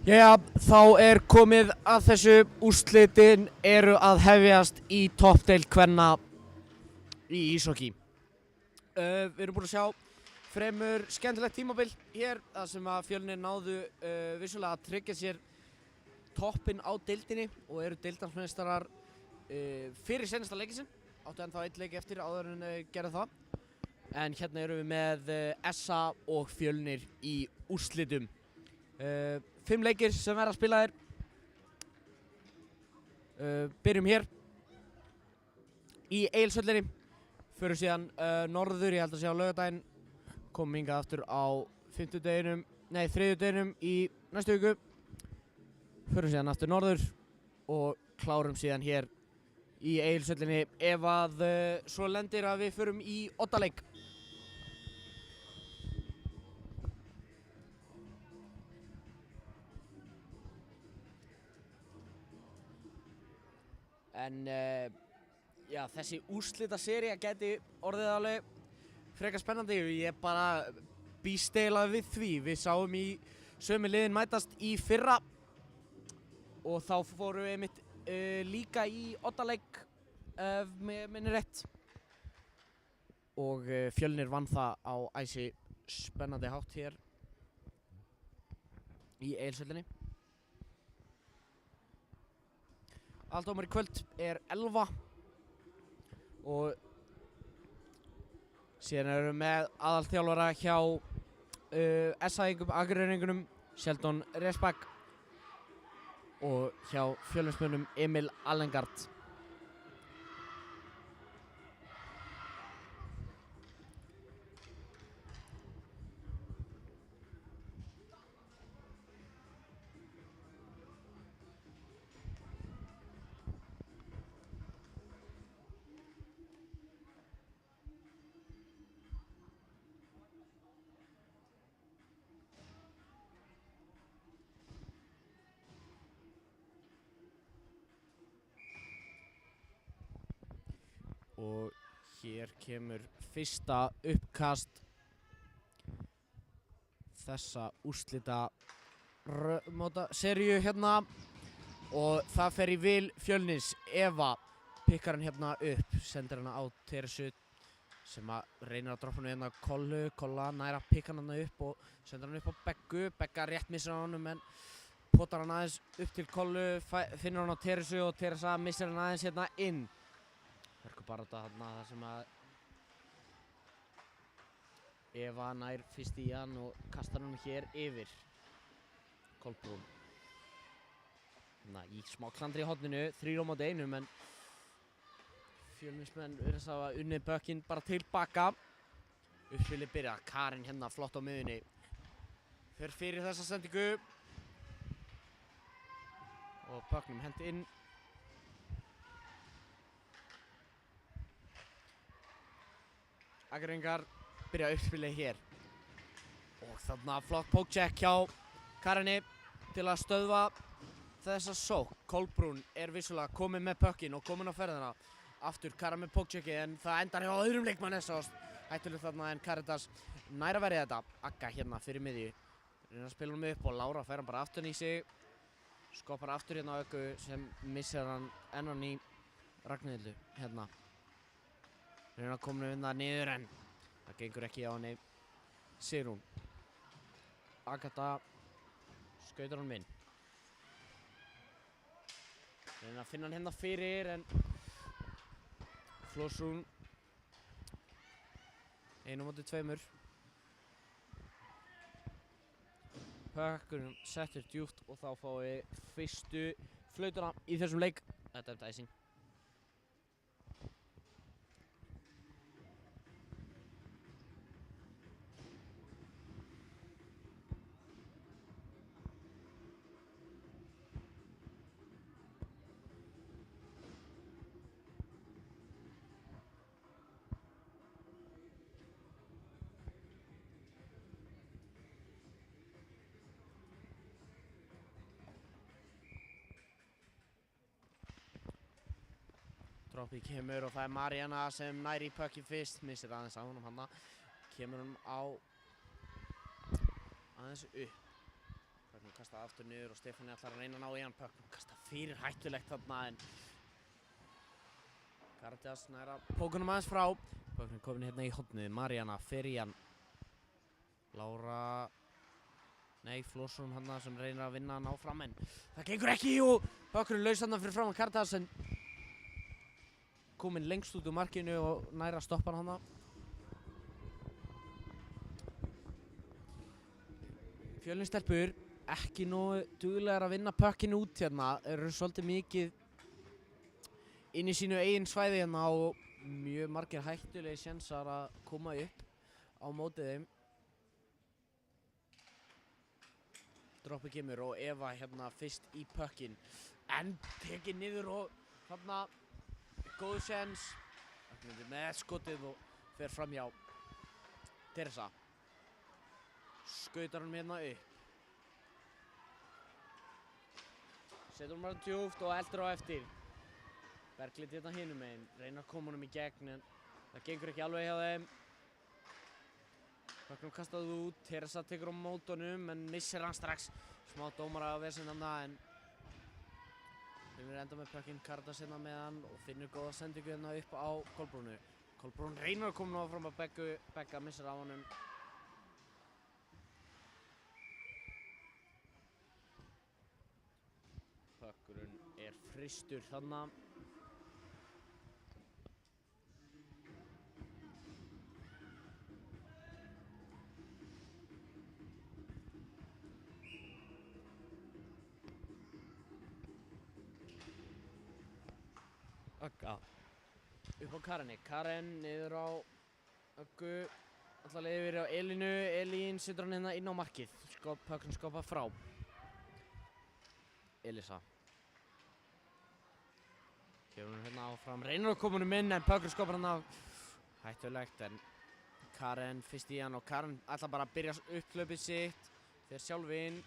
Jæja, þá er komið að þessu. Úrslitin eru að hefjast í toppdeild kvenna í íshokkí. Við erum búin að sjá fremur skemmtilegt tímabil hér, þar sem að Fjölnir náðu vissulega að tryggja sér toppinn á deildinni og eru deildarmeistarar fyrir seinasta leikinn sinn. Áttu ennþá einn leik eftir áður en gerðu það. En hérna erum við með SA og Fjölnir í úrslitum. 5 leikir sem verða spilaðir. Byrjum hér í Egilshöllinni, förum síðan norður, ég held að sé á laugardaginn, komum hingað aftur á þriðjudeginum í næstu viku, förum síðan aftur norður og klárum síðan hér í Egilshöllinni ef að svo lendir að við förum í oddaleik. En já, þessi úrslitasería gæti orðið alveg frekar spennandi. Ég bara býst eiginlega við því. Við sáum í sömu liðin mætast í fyrra og þá fórum við einmitt líka í oddaleik ef mig minnir rétt. Og Fjölnir vann það á æsi spennandi hátt hér í Egilshöllinni. Aðaldómari í kvöld er 11 og síðan erum við með aðalþjálfara hjá SA-Akureyringunum, Sheldon Resbak, og hjá Fjölnismönnum Emil Allengard. Og hér kemur fyrsta uppkast þessa úrslita seríu hérna og það fer í vil Fjölnis. Eva pikkar hann hérna upp, sendir hann á Teresu sem að reynir að droppa hann hérna Kolla nær að pikka hann upp og sendir hann upp á Beggu. Begga rétt missir hann en potar hann aðeins upp til Kollu, finnur hann á Teresu og Teresa missir hann aðeins hérna inn. Hörkubarátta þarna þar sem að Eva nær fyrst í hann og kastar hann hér yfir Kolbrún. Í smá klandri í horninu, 3-1, en Fjölnismenn virðast hafa unnið bökkinn bara tilbaka. Uppspilið byrja, Karin hérna flott á miðjunni. Fer fyrir þessa sendingu og bökknum hent inn. Akureyringar byrja uppspilið hér og þarna flott pokecheck hjá Karinni til að stöðva þessa sókn. Kolbrún er vissulega komin með pökkinn og komin á ferðina aftur. Karin með pokechecki en það endar hjá öðrum leikmann SAs. Hættulega þarna en Caritas nær að verja þetta. Agga hérna fyrir miðju, reynir að spila hann upp og Lára fær hann bara aftur í sig. Skoppar aftur hérna á Öggu sem missir hann enn í Ragnhildu hérna. Reynir að koma hérna niður en það gengur ekki á henni. Sigrún. Agatha skautar hann inn. Reynir að finna hann hérna fyrir en Flossrún 1-2. Pökkurinn settur djúpt og þá fáum við fyrstu flautuna í þessum leik. Þetta er dæsing. Droppið kemur og það er Mariana sem nær í pökkinn fyrst, missir aðeins á honum hanna. Kemur hann á aðeins upp. Pökknum kastað aftur niður og Stefáni ætlar að reyna að ná í hann. Pökknum kastað fyrir hættulegt þarna en Karantías nær að pókunum aðeins frá. Pökknum komin hérna í hornið. Maríanna fer í hann. Lára... Nei, Flórsson hann sem reynir að vinna hann áfram en það gengur ekki og Pökknum laus hann fyrir fram að Karantías en komin lengst út úr markinu og nær að stoppa hann. Fjölnir stelpur ekki nógu duglegar að vinna pökkinu út hérna, eru svolítið mikið inn í sínu eigin svæði hérna og mjög margir hættulegi sénsar að koma upp á móti þeim. Droppi kemur og Eva hérna fyrst í pökkin en tekið niður og þarna góð séns með skotið og fer fram hjá Teresa. Skautar hann hérna upp. Setur hann bara djúpt og eldur á eftir. Berglind hérna hinum megin, reynar að koma honum í gegn en það gengur ekki alveg hjá þeim. Pökknum kastað út, Teresa tekur á mótunum en missir hann strax. Smá dómara að vesen hann en finnur enda með pökkinn, Karantías hérna með hann og finnur góða sendingu hérna upp á Kolbrúnu. Kolbrún reynir að koma áfram að Begga missir af honum. Pökkurinn er frystur þarna. Ögga upp á Karinni. Karen niður á Öggu. Ætlar að leiða yfir á Elínu. Elín setur hann hérna inn á markið. Pökknum skoppa frá. Elisa. Kemur hann hérna áfram. Reynir að koma honum inn en Pökknum skopar hann af. Hættulegt en Karen fyrst í hann og Karen ætlar bara að byrja upphlaupið sitt. Fer sjálf inn.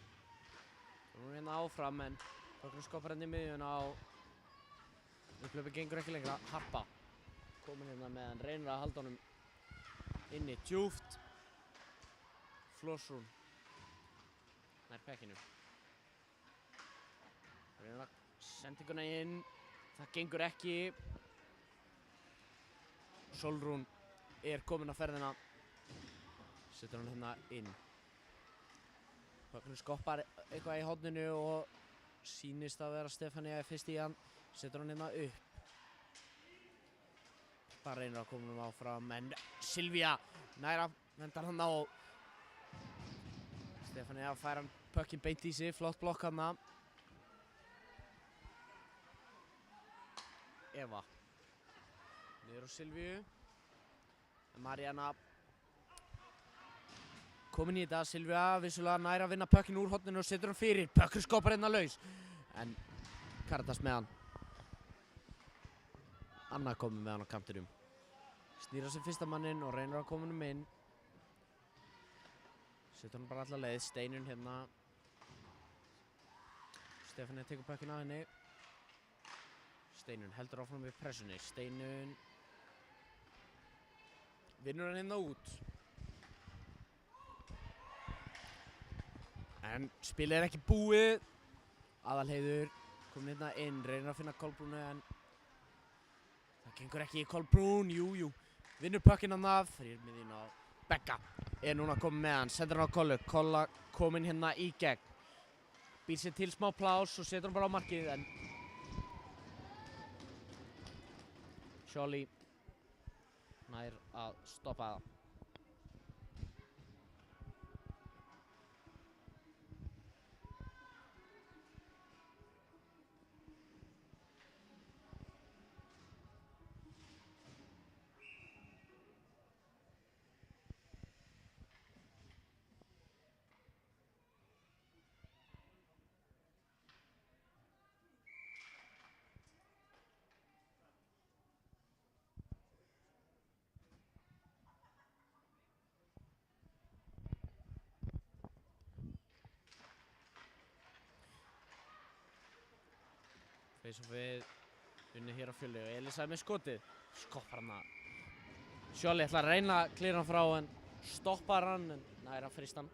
Kemur hann hérna áfram en Pökknum skopar hann í miðjuna á. Upphlaupið gengur ekki lengra. Harpa komin hérna með hann, reynir að halda honum inni djúpt. Flórsson nær pekkinu. Reynir að sendinguna inn. Það gengur ekki. Sólrún er komin á ferðina. Setur hann hérna inn. Pökknum skoppar eitthvað í horninu og sýnist að vera Stefania fyrst í hann. Setur hann hérna upp. Bara reynir að koma honum áfram en Silvía nær að vendar hann á. Stefania fær hann pökkinn beint í sig, flott blokk hana. Eva niður á Silvíu. Maríanna komin í þetta. Silvía vissulega nær að vinna pökkinn úr horninu og setur hann fyrir. Pökkur skopar hérna laus en Karantías með hann. Anna komið með hann á kantinum. Snýra sig fyrsta mannin og reynir að koma honum inn. Setur hann bara alla leið. Steinun hérna. Stefania tekur pökkinn af henni. Steinun heldur áfram við pressunni. Steinun vinnur hann hérna út. En spilið er ekki búið. Aðalheiður komin hérna inn. Reynir að finna Kolbrúnu en það gengur ekki í Kolbrún, jú. Vinnur pökkinn hann af, fyrir miðjun á Begga. Er núna komin með hann, sendur hann á Kollu. Kolla komin hérna í gegn. Býr sér til smá pláss og setur hann bara á markið en Sjolli nær að stoppa það. Face-offið unnið hér á Fjölni og Elisa með skotið. Skoppar hann að. Sjolli ætlar að reyna að klíra hann frá en stoppar hann en nær að frysta hann.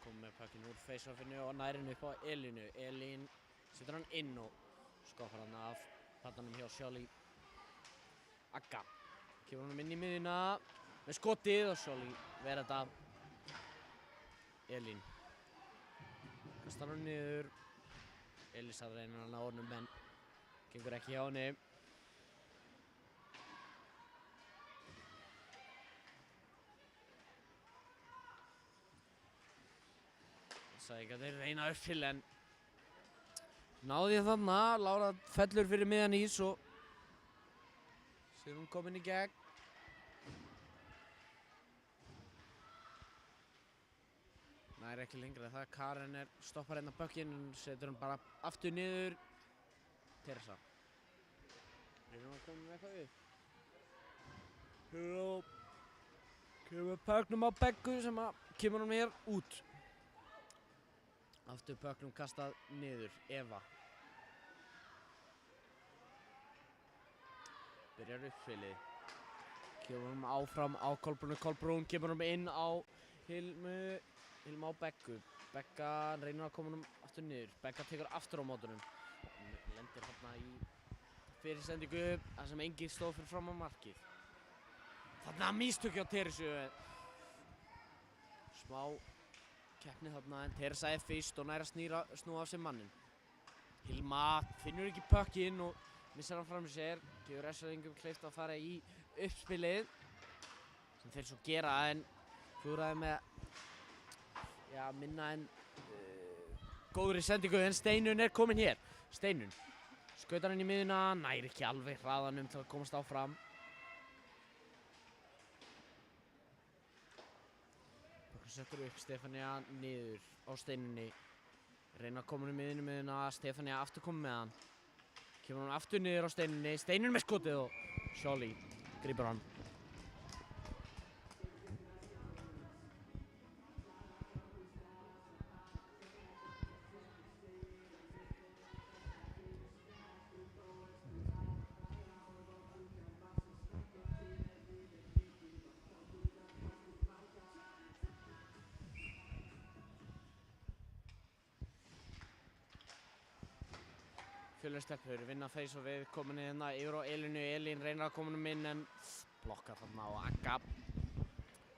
Komið með puckinn úr face-offinu og nærinn upp á Elínu. Elín setur hann inn og skoppar hann af pattanum hjá Sholly. Agga kemur hann inn í miðjuna með skotið og Sholly verður þetta. Elín kastar hann niður. Elisa reynir hann á honum en gengur ekki hjá henni. Það sagði ekki að þeir reyna upp til en náði þarna. Lára fellur fyrir miðjan ís og sér hún komin í gegn. Nær ekki lengra það. Karen stoppar hérna puckinn en setur hann bara aftur niður. Teresa reynir hann að koma með eitthvað upp. Kemur pucknum á Beggu sem kemur hann hér út. Aftur pucknum kastað niður. Eva byrjar uppspilið. Kemur hann áfram á Kolbrúnu. Kolbrún kemur hann inn á Hilmu á Beggu. Begga reynir að koma hann aftur niður. Begga tekur aftur á mótunum. Lendir hérna í fyrirsendingu þar sem enginn stóð fyrir fram á markið. Þarna mistök hjá Teresu. Smá keppni þarna en Teresa fyrst og nær að snúa af sér mannin. Hilma finnur ekki puckinn og missar hann fram í sér. Gefur S-ingum kleift að fara í uppspilið sem þeir svo gera en klúðraði með minna en góðri sendingu en Steinun komin hér. Steinun skautar hann í miðjuna, nær ekki alveg hraðanum til að komast áfram. Settur upp Stefania niður á Steinunni. Reyna að koma hann í miðjuna. Stefania aftur komið með hann. Kemur hann aftur niður á Steinunni. Steinun með skotið og Sholly grípur hann. Fjölnir-stelpur vinna face-offið, komin hérna yfir á Elínu. Elín reynir að koma honum inn en blokkar þarna á Agga.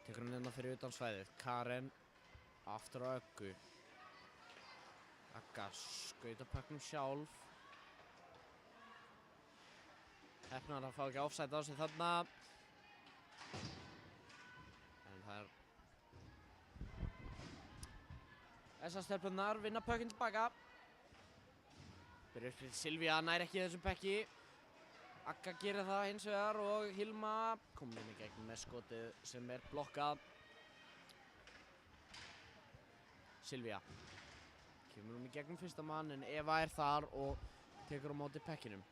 Tekur hann hérna fyrir utan svæðið. Karen aftur á Öggu. Agga skautar pucknum sjálf. Heppnar að fá ekki offside á sig þarna. En það þessar stelpurnar vinna puckinn tilbaka. Byrjar upp til Silvía, nær ekki þessum pekki. Agga gerir það hins vegar og Hilma komin inn í gegn með skotið sem blokkað. Silvía kemur í gegnum fyrsta mann en Eva þar og tekur á móti pekkinum.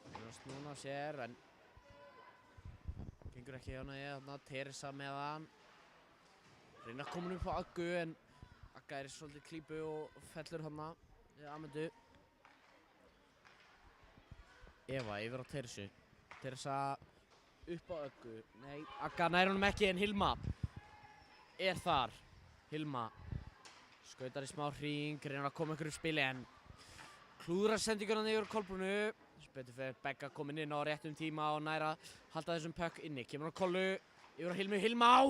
Hún að snúna sér en gengur ekki hjá hana. Teresa með hann. Reyna að koma upp á Aggu en Agga í svolítið klípu og fellur hana. Amundu. Eva yfir á Teresu. Teresa upp á Öggu. Nei, Agga nær honum ekki en Hilma þar. Hilma skautar í smá hring, reynir að koma ykkur í spili en klúðrar sendinguna yfir Kolbrúnu. Betur fyrir Begga komin inn á réttum tíma og nær að halda þessum puck inni. Kemur á Kollu yfir á Hilmu. Hilma á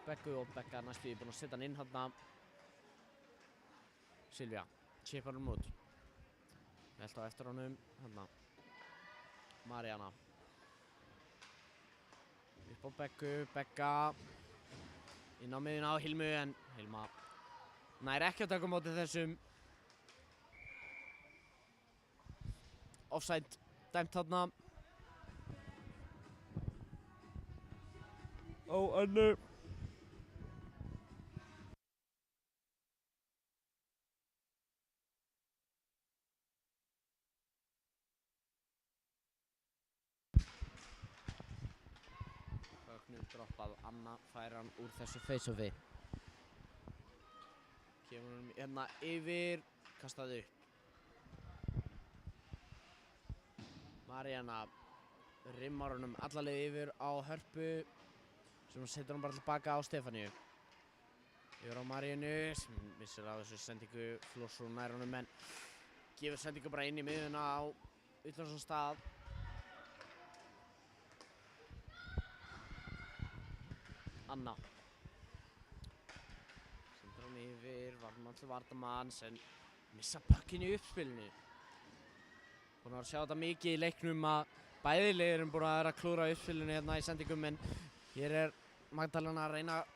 Beggu og Begga næstu búin að setja hann inn hana. Silvía chipar hann út. Velt á eftir honum hana. Mariana upp á Beggu. Begga inn á miðjuna á Hilmu en Hilma nær ekki að taka á móti þessum. Offside dæmt þarna. Á önnu. Droppað, Anna fær hann úr þessu face-offi. Kemur hann hérna yfir, kastað upp. Mariana rimmar honum alla leið yfir á Hörpu sem setur hann bara tilbaka á Stefaníu. Yfir á Marínu sem missir af þessu sendingu Florsson nær honum en gefur sendingu bara inn í miðjuna á Ulfarsson stað. Anna. Sendur hann yfir, varðmann til varðamanns en missa puckinn í uppspilinu. Búin að sjá þetta mikið í leiknum að bæði lið eru búin að vera að klúra uppspilinu hérna í sendingum en hér Magdalena að reyna að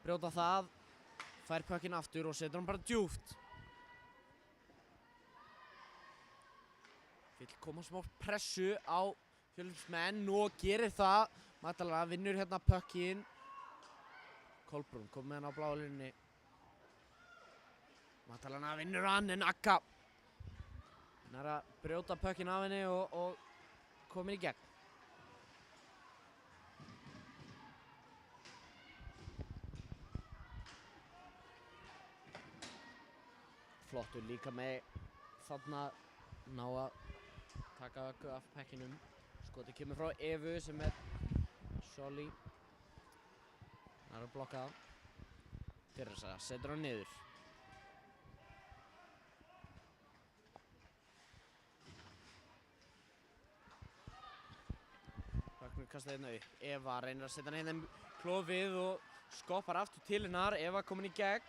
brjóta það, fær puckinn aftur og setur hann bara djúpt. Vill koma smá pressu á Fjölnismenn og gerir það. Magdalena vinnur hérna puckinn. Kolbrún kom með hann á bláu línunni. Magdalena vinnur hann en Akka nær að brjóta puckinn af henni og komin í gegn. Flottur líka með þarna ná að taka öggu af pekkinum. Skotið kemur frá Evu sem Soli. Það er að blokka það. Teresa setur hann niður. Ragnar kastar hérna upp. Eva reynir að setja hann hérna klofið og skoppar aftur til hennar. Eva komin í gegn.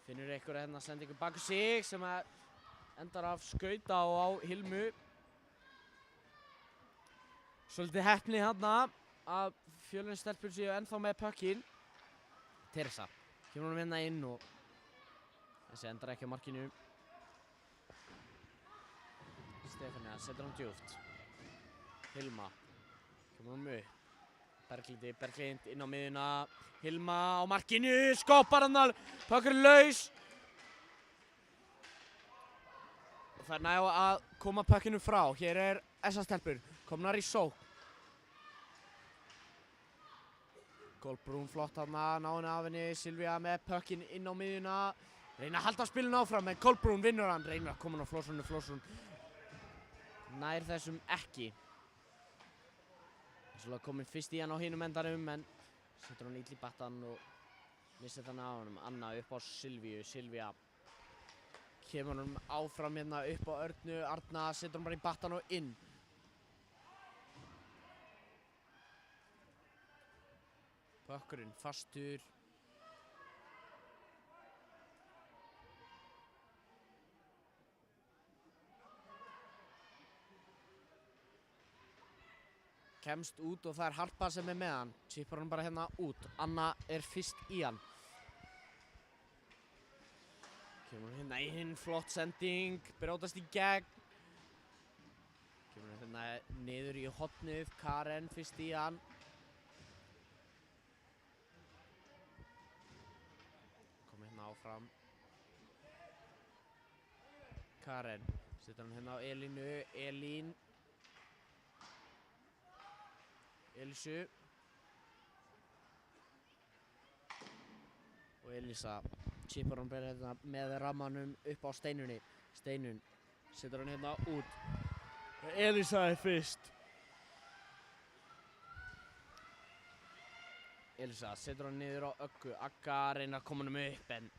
Finnur einhverja hérna sendingu baku sig sem endar af skauta og á Hilmu. Svolítið heppni hérna að Fjölnisstelpur séu ennþá með puckinn. Teresa kemur honum hérna inn og þessi endar ekki á markinu. Stefania setur hann djúpt. Hilma kemur honum upp. Berglind inn á miðjuna. Hilma á markinu, skoppar hann, puckurinn laus. Og það næg að koma puckinu frá. Hér SA-stelpur komnar í sókn. Kolbrún flott þarna, ná henni af henni. Silvía með puckinn inn á miðjuna. Reyna að halda spilinu áfram en Kolbrún vinnur hann. Reynir að koma hann á Florsson. Nær þessum ekki. Svo komin fyrst í hann á hinum endanum en setur hann illa í battan og missir þannig á honum. Anna upp á Silvíu. Silvía kemur hann áfram hérna upp á Örnu. Arna setur hann bara í battan og inn. Puckurinn fastur. Kemst út og það er Harpa sem með hann. Chippar hann bara hérna út. Anna fyrst í hann. Kemur hérna inn, flott sending. Brjótast í gegn. Kemur hérna niður í hornið. Karen fyrst í hann. Komið hérna áfram. Karen. Setur hann hérna á Elínu. Elín. Elísu og Elísa chippar hann bara hérna með rammanum upp á Steinunni. Steinun setur hann hérna út. Elísa fyrst. Elísa setur hann niður á Öggu. Agga reynir að koma honum upp en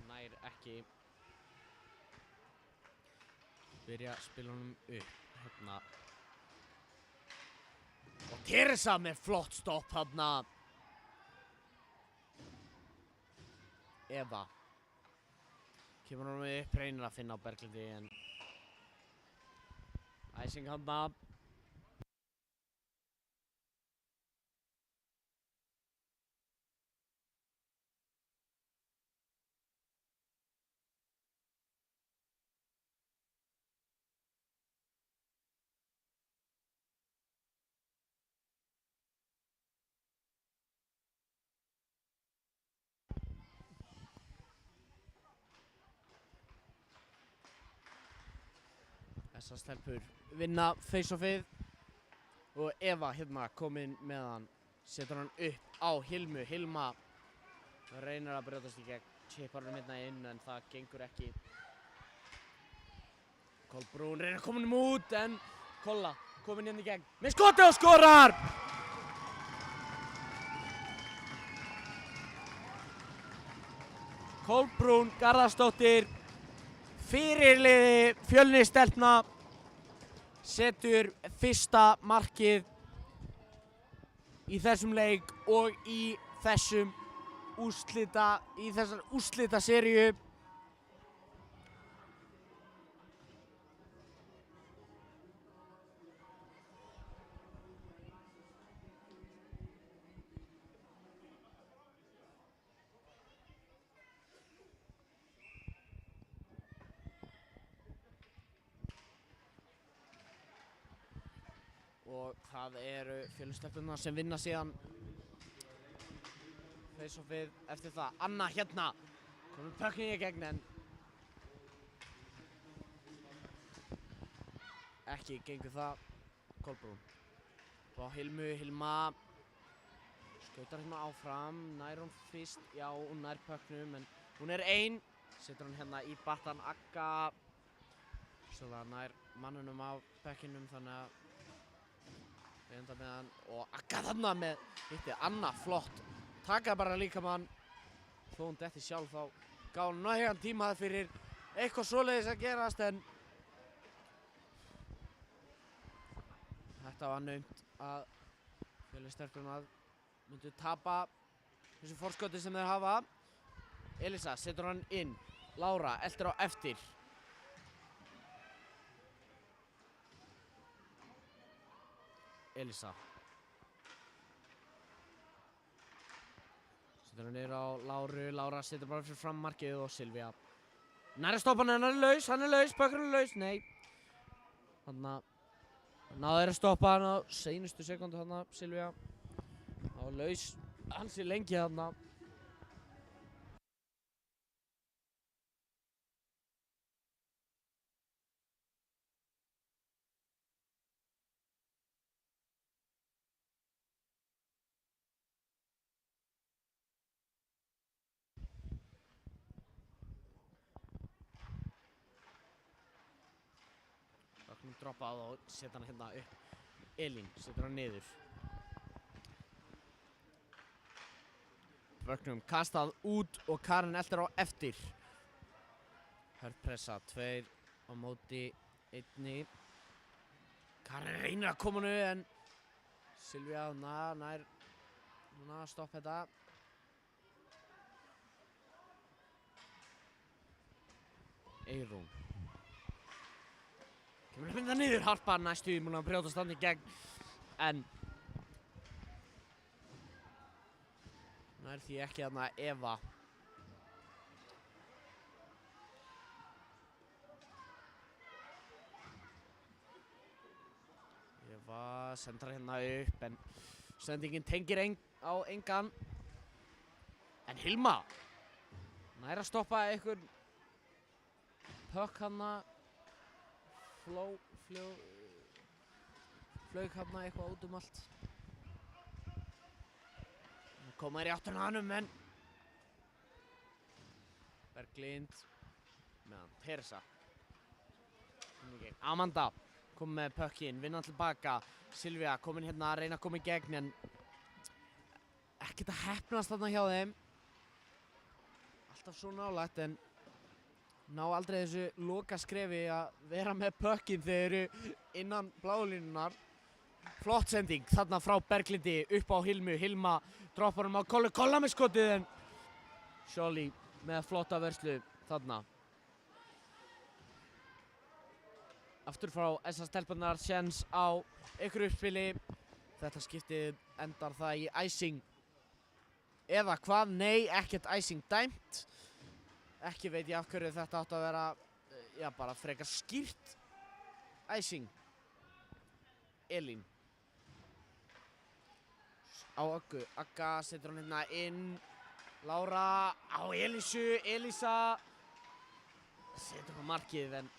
nær ekki. Byrja að spila honum upp hérna. Og Teresa með flott stopp hérna. Eva kemur honum upp, reynir að finna á Berglindi en æsing hérna. Þessar stelpur vinna face-offið og Eva hérna komin með hann. Setur hann upp á Hilmu. Hilma reynir að brjótast í gegn. Chippar hann hérna inn en það gengur ekki. Kolbrún reynir að koma honum út en Kolla komin hérna í gegn með skoti og skorar! Kolbrún Garðarsdóttir, fyrirliði Fjölnistelpna, setur fyrsta markið í þessum leik og í þessari úrslitaseríu. Og það eru Fjölnistelpurnar sem vinna síðan face-offið eftir það. Anna hérna, komum pökkinn í gegn en ekki gengur það. Kolbrún frá Hilma skautar hérna áfram, nær hún fyrst, já hún nær pökknum en hún er ein, setur hann hérna í battan. Agga svo það nær mannunum á pökkinum þannig að við enda með hann og Agga þarna með hitti. Anna flott, taka bara líka mann þó hún detti sjálf þá gaf hún nægan tíma fyrir eitthvað svoleiðis að gerast en þetta var naumt að Fjölnistelpurnar myndu tapa þessu forskoti sem þeir hafa. Elisa setur hann inn, Lára eltir á eftir. Elisa setur hann niður á Láru, Lára setur bara fyrir fram markið og Silvía nær að stoppa hann, hann er laus, pökkurinn er laus, nei þarna náðu þeir að stoppa hann á seinustu sekundu þarna, Silvía á laus, ansi lengi þarna. Pökkunum droppað og setja hann hérna upp. Elín setur hann niður. Pökkunum kastað út og Karen eltir á eftir. Hörð pressa, 2 á móti 1. Karen reynir að koma nú en Silvía nær að stoppa þetta. Eyrún kemur að mynda niður, Harpa næstu múin að brjóta standi í gegn en nær því ekki þarna Eva. Eva sendrar hérna upp en sendingin tengir á engan en Hilma nær að stoppa einhvern pökk hana flaug hana eitthvað út allt. Nú koma þær í áttina að honum en Berglind meðan Teresa Amanda kom með pökkinn, vinna tilbaka. Silvía komin hérna að reyna að koma í gegn en ekkert að heppnast þarna hjá þeim. Alltaf svo nálægt en ná aldrei þessu loka skrefi að vera með pökkinn þegar þeir eru innan bláulínunar. Flott sending þarna frá Berglindi upp á Hilmu. Hilma droppar á Kolla með skotið en Sholly með flotta vörslu þarna. Aftur frá SS Telpurnar séns á ykkur uppspili. Þetta skiptið endar það í æsing. Eða hvað? Nei, ekkert æsing dæmt. Ekki veit ég af hverju þetta átti að vera, já bara frekar skýrt æsing. Elín. Á Öggu. Agga setur hann hérna inn. Lára á Elísu. Elísa setur hann á markið en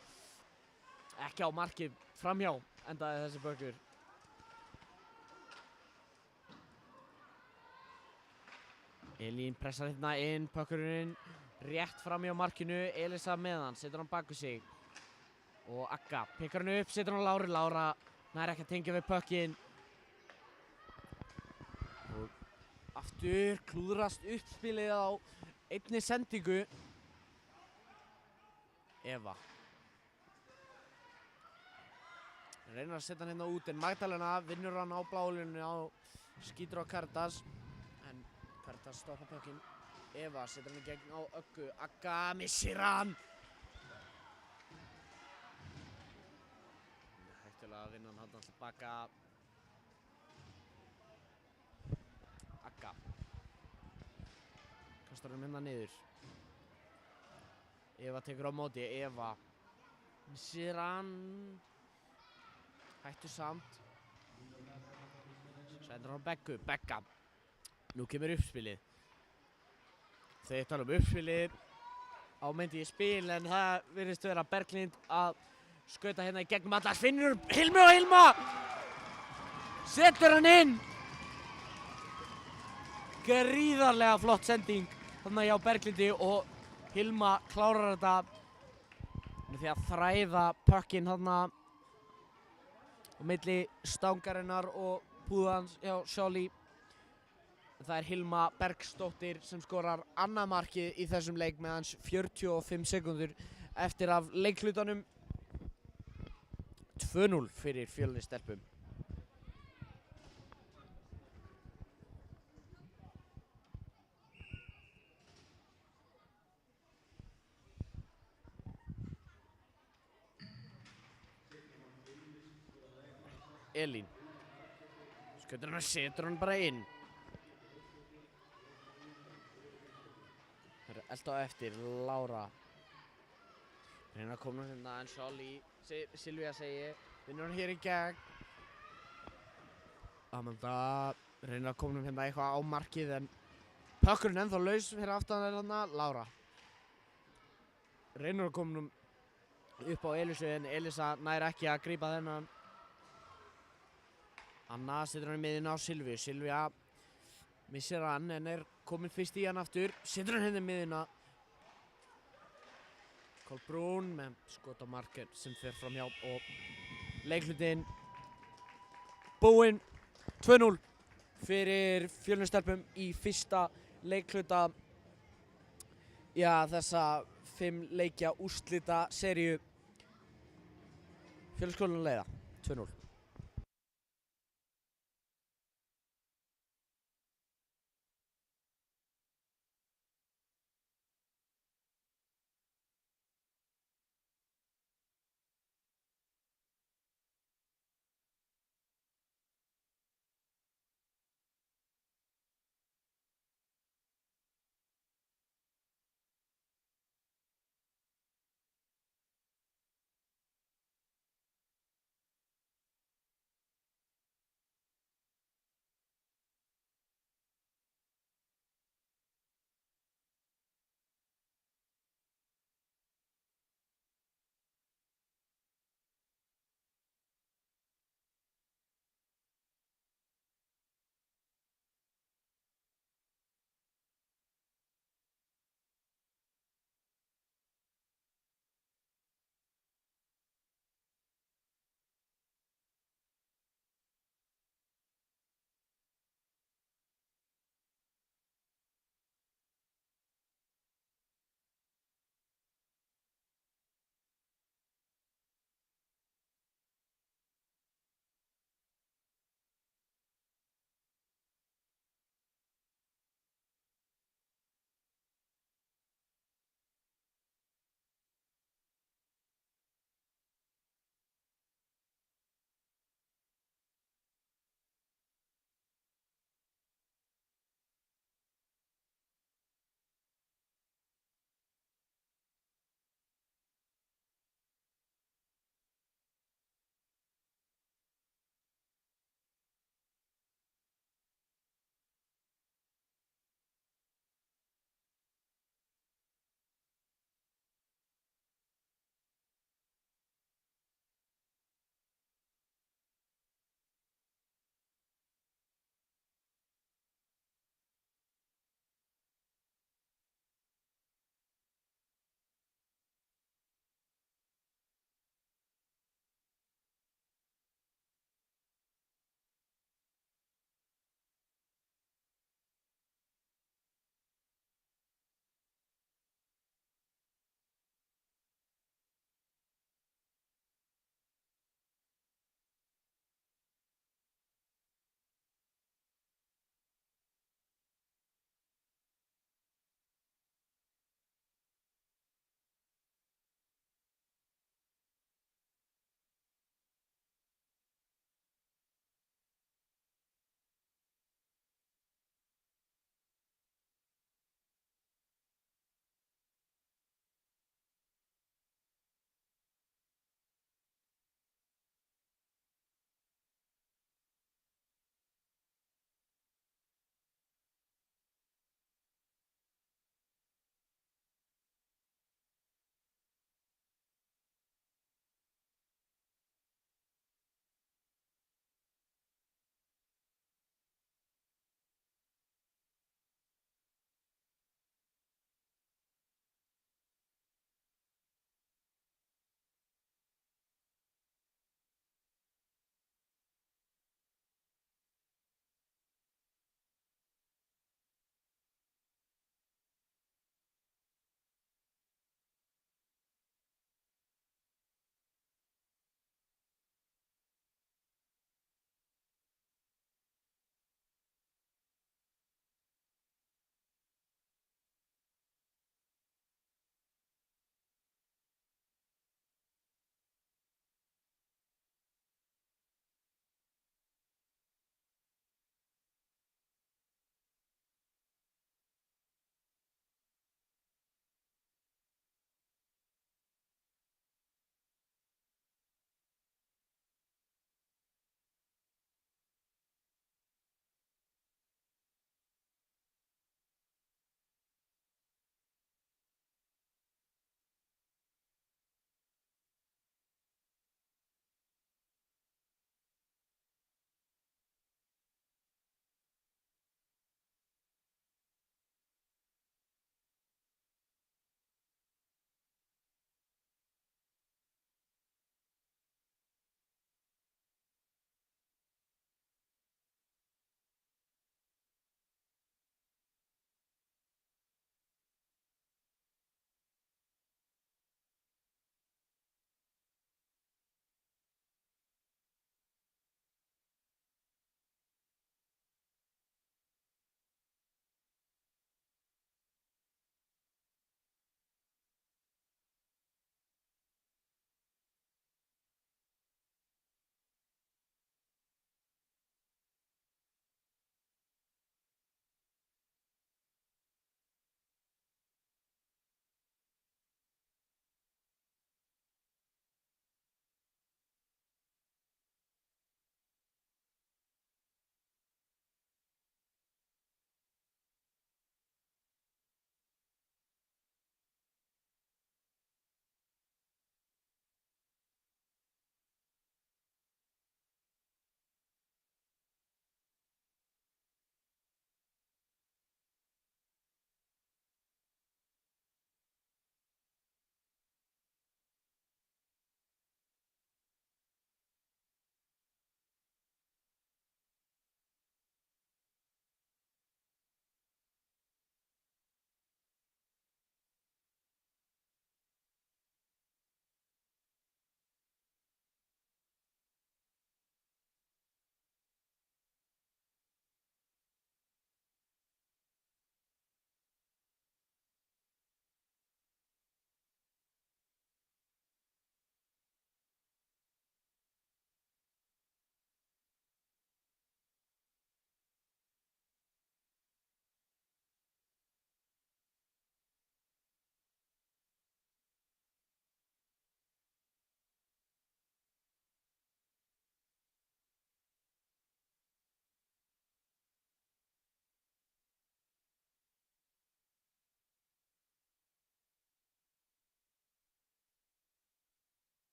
ekki á markið framhjá endaði þessi pökkur. Elín pressar hérna inn, pökkurinn rétt framhjá markinu. Elísa með hann, setur hann baku sig og Agga pikkar hann upp, setur hann á Láru. Lára nær ekki að tengja við pökkinn og aftur klúðrast uppspilið á einni sendingu. Eva. Reynir að setja hann hérna út en Magdalena vinnur hann á blálunni á skýtur á Karítas. En Karítas stoppa puckinn. Eva setur hann í gegn á Öggu. Agga missir hann. Hættulega að vinna hann hann tilbaka. Agga. Kastar hann hérna niður. Eva tekur á móti. Eva missir hann. Hættu samt. Sendur hann á Beggu. Begga. Nú kemur uppspilið. Þegar ég tala uppspilið ámyndi ég spil en það virðist vera Berglind að skauta hérna í gegnum alla. Finnur Hilmi og Hilma. Setur hann inn. Gríðarlega flott sending þarna hjá Berglindi og Hilma klárar þetta með því að þræða puckinn þarna á milli stangarinnar og púðans hjá Sjálí. Það er Hilma Bergsdóttir sem skorar annað markið í þessum leik með hans 45 sekúndur eftir af leikhlutanum. 2-0 fyrir Fjölni stelpum. Elín. Skautur hann og setur hann bara inn. Það er elda á eftir, Lára. Reyna að koma hérna en Sjálí, Silvía segi, vinnur hann hér í gegn. Amanda reynir að koma hérna eitthvað á markið en puckurinn ennþá laus fyrir aftan hérna, Lára. Reynir að koma upp á Elisu en Elisa nær ekki að grípa þennan. Anna setur hann í miðjuna á Silvíu. Silvía missir hann en er komin fyrst í hann aftur. Setur hann hérna í miðjuna. Kolbrún með skot á markið sem fer framhjá og leikhlutinn búinn. 2-0 fyrir Fjölni stelpum í fyrsta leikhluta þessa 5 leikja úrslita seríu. Fjölniskólinn leiða 2-0.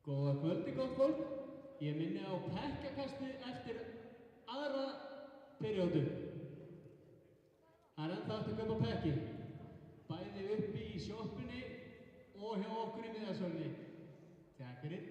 Góða kvöldi, gott fólk. Ég minni á pekkjakastið eftir aðra perjódu. Það ennþá eftir að kaupa pekki. Bæði uppi í sjoppunni og hjá okkur í miðasölunni. Takk fyrir.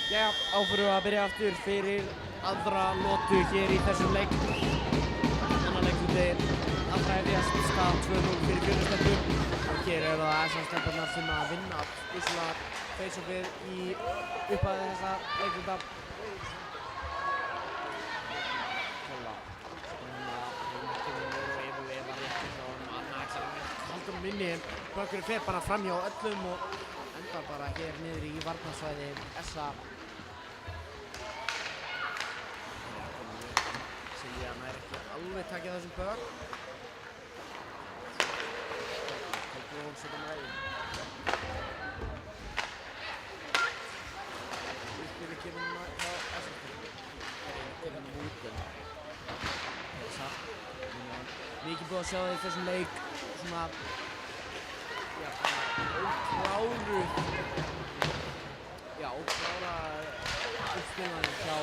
Jæja, áfyrir að byrja aftur fyrir aðra lotu hér í þessum leik. Annar leikluti allra hefjast stað 2-0 fyrir Fjölnistelpu. Og hér eru það SS-stelpurnar sem að vinna vissulega face-offið í upphæði þessa leikluta. Haldur minni en Bökkurinn fer bara fram hjá öllum og endar bara hér niður í varnarsvæði SA. Silja nær ekki alveg takið þessum bök. Kolbrún setur með í. Uppbyrði kemur núna hjá SA. Yfir mútin. Mikið búið að sjá það í þessum leik. Svona óklára uppspilnaði hjá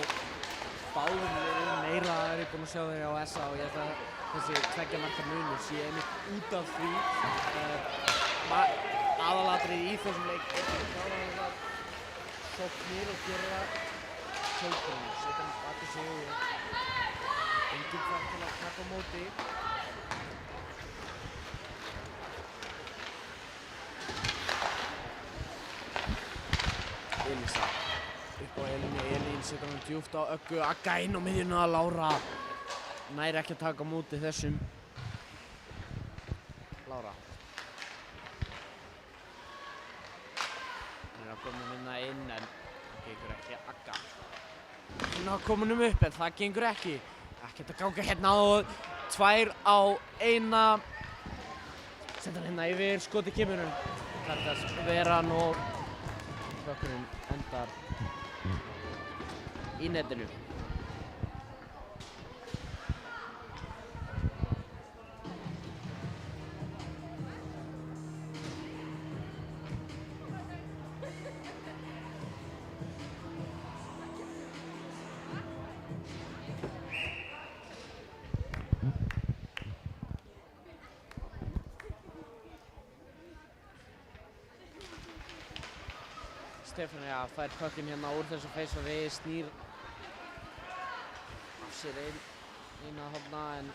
báðum liðum. Meira er ég búinn að sjá þeir á SA og ég held að þessi tveggja marka munur sé einmitt út af því. Aðalatriðið í þessum leik er að klára þetta sóknir og gera Kolbrún. Setja hann baki sig og enginn þar til að taka á móti. Elísa upp á Elínu, Elín setur hann djúpt á Öggu, Agga inn á miðjuna, Lára næri ekki að taka á móti þessum. Lára hún er að koma minna inn en það gengur ekki. Agga hún er að koma upp en það gengur ekki. Ekkert að ganga hérna og 2 á 1. Senda hann hérna yfir, skoti kemur hann. Kardas Veran og flokkurinn endar í netinu. Stefania fær puckinn hérna úr þessu face-offi, snýr af sér eina horna en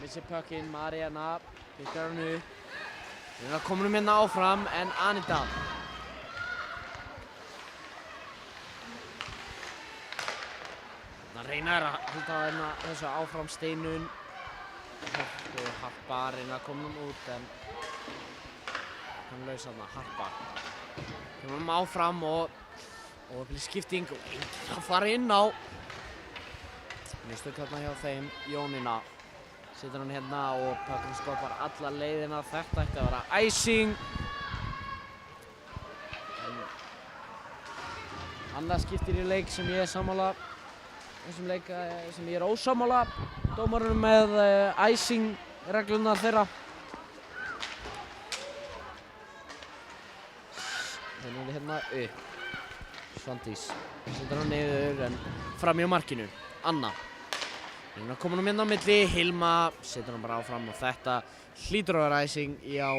missir puckinn. Mariana pikkar hann upp. Við komum hérna áfram en Anita reynar að halda hérna þessu áfram. Steinun og Harpa reynar að koma hann út en hann laus þarna. Harpa kemur hann áfram og blir skipting og enginn að fara inn á. Mjög stökk hérna hjá þeim. Jónína setur hann hérna og puckinn stoppar alla leiðina. Þetta ætti að vera icing. Annað skiptir í leik sem ég er sammála. Þessum leik sem ég er ósammála dómarunum með icing reglunar þeirra. Þeir náðu hérna upp. Svandís setur hann niður en fram hjá markinu. Anna. Hérna komur hann hérna á milli. Hilma setur hann bara áfram og þetta hlýtur að vera icing, já.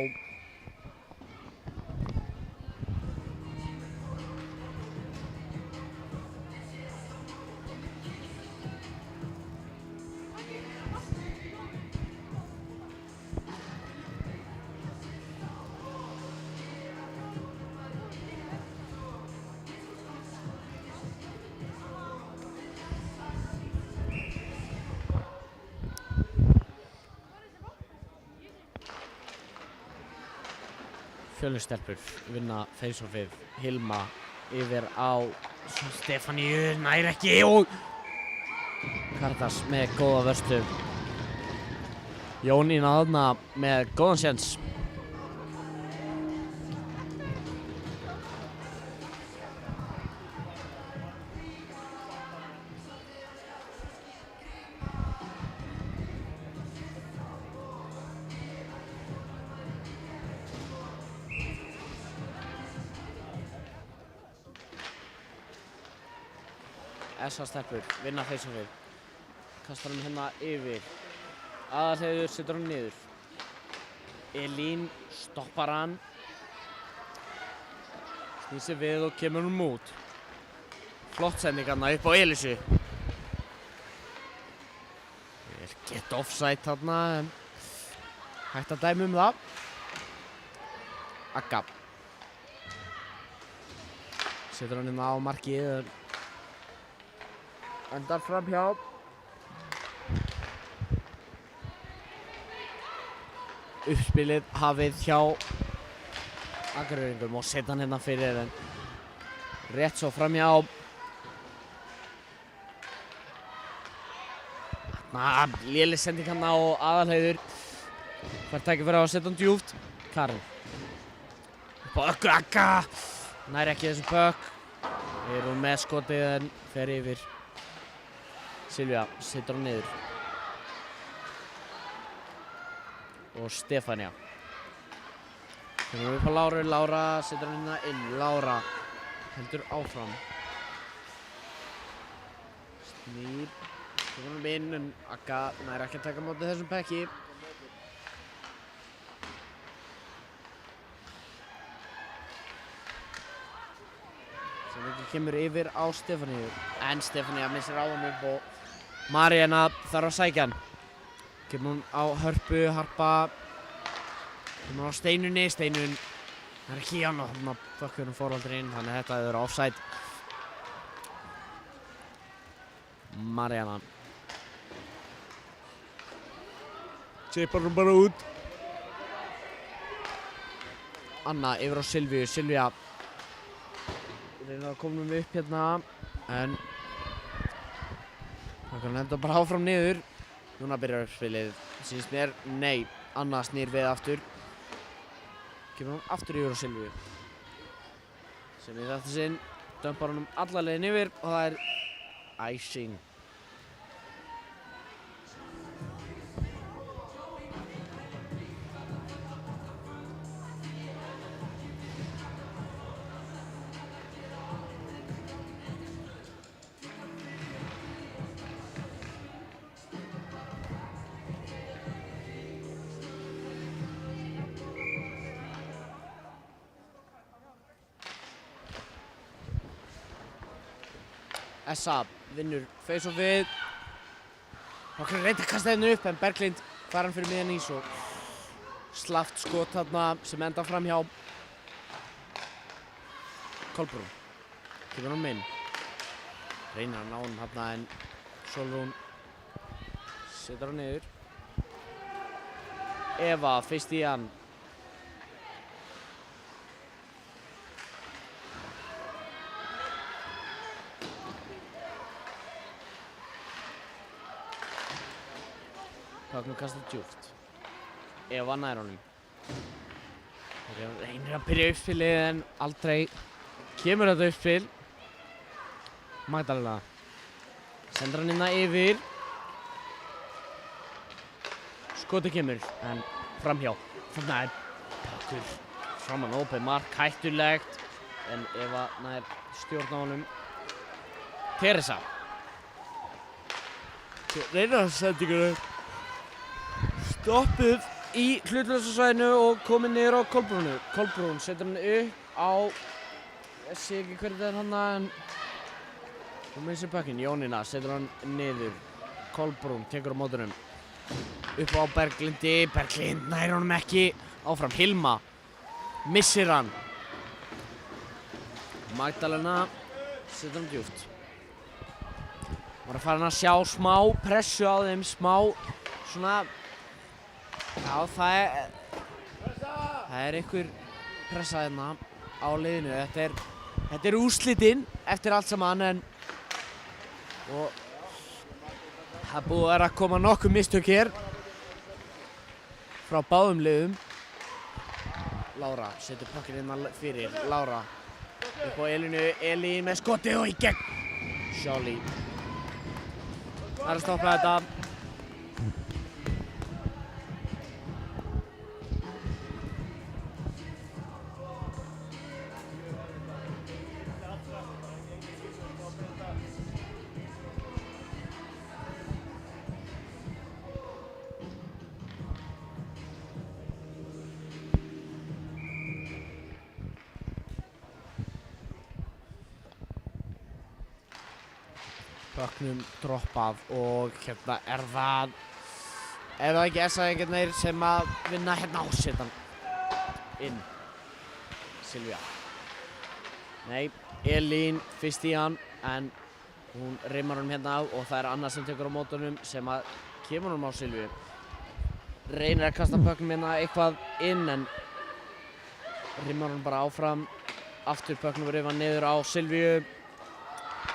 Fjölnistelpur vinna face-offið. Hilma yfir á Stefaníu, nær ekki og Kardas með góða vörstu. Jónína þarna með góðan séns. SA-stelpur vinna face-offið. Kastar hann hérna yfir. Aðalheiður setur hann niður. Elín stoppar hann. Snýr sig við og kemur hann út. Flott sending hérna upp á Elísu. Vel gett offside þarna en hægt að dæma það. Agga. Setur hann hérna á markið. Endar fram hjá. Uppspilið hafið hjá Akureyringum og setja hann hérna fyrir en rétt svo fram hjá. Léleg sending hann á Aðalheiður. Fær tækifæri á að setja hann djúpt. Karin. Upp á Öggu. Agga. Nær ekki þessum puck. Er hún með skotið en fer yfir. Silvía setur hann niður. Og Stefania. Kemur upp á Láru. Lára setur hann hérna inn. Lára heldur áfram. Snýr. Kemur hann inn en Agga nær ekki að taka á móti þessum pekki. Sem ekki kemur yfir á Stefaníu. En Stefania missir á hann upp og Mariana þarf að sækja hann. Kemur hún á Hörpu, Harpa. Kemur hún á Steinunni. Steinun er ekki í hann og hann bökkur hún fórhaldur inn. Þannig að þetta hefur verið offside. Mariana. Sipar hún bara út. Anna yfir á Silvíu. Silvía reynir að koma upp hérna en hann enda bara áfram niður. Núna byrjar spilið. Sýnist mér, nei, Anna snýr við aftur. kemur hann aftur yfir á Silvíu sem í þetta sinn dömpar honum alla leiðin yfir og það er icing. SA vinnur face-offið. Okkur reynda að kasta henni upp en Berglind fær hann fyrir miðjan ís og slaft skot þarna sem enda fram hjá Kolbrún. Kemur hann inn. Reynir að ná hann þarna en Sólrún setur hann niður. Eva fyrst í hann. Högnum kastar djúpt. Eva nær honum. Reynir að byrja uppspilið en aldrei kemur þetta uppspil. Magdalena sendir hann inna yfir. Skotið kemur en framhjá. Þarna er pakkur framan opið mark, hættulegt en Eva nær stjórn á honum. Teresa reynir að senda ykkur upp. Stoppuð í hlutlausasvæðinu og komið niður á Kolbrúnu. Kolbrún setur hann upp á, ég sé ekki hvernig það er hann en hún með sér pökkinn. Jónína setur hann niður. Kolbrún tekur á mótunum. Upp á Berglindi. Berglind nær honum ekki. Áfram Hilma. Missir hann. Magdalena setur hann djúpt. Var að fara hann að sjá smá pressu á þeim, smá svona. Já, það er einhver pressa hérna á liðinu. Þetta er úrslitinn eftir allt saman og það er búið að koma nokkuð mistök hér frá báðum liðum. Lára setur puckinn hérna fyrir. Lára upp á Elínu. Elín með skotið og í gegn. Sjáli. Það er að stoppa þetta. Pucknum droppað og hérna er það ef það ekki SA-ingarnir sem að vinna hérna á setan inn. Silvía. Nei, Elín fyrst í hann en hún rimmar honum hérna á og það er Anna sem tekur á mótunum sem að kemur honum á Silvíu. Reynir að kasta pucknum hérna eitthvað inn en rimmar honum bara áfram. Aftur pucknum rimmar niður á Silvíu.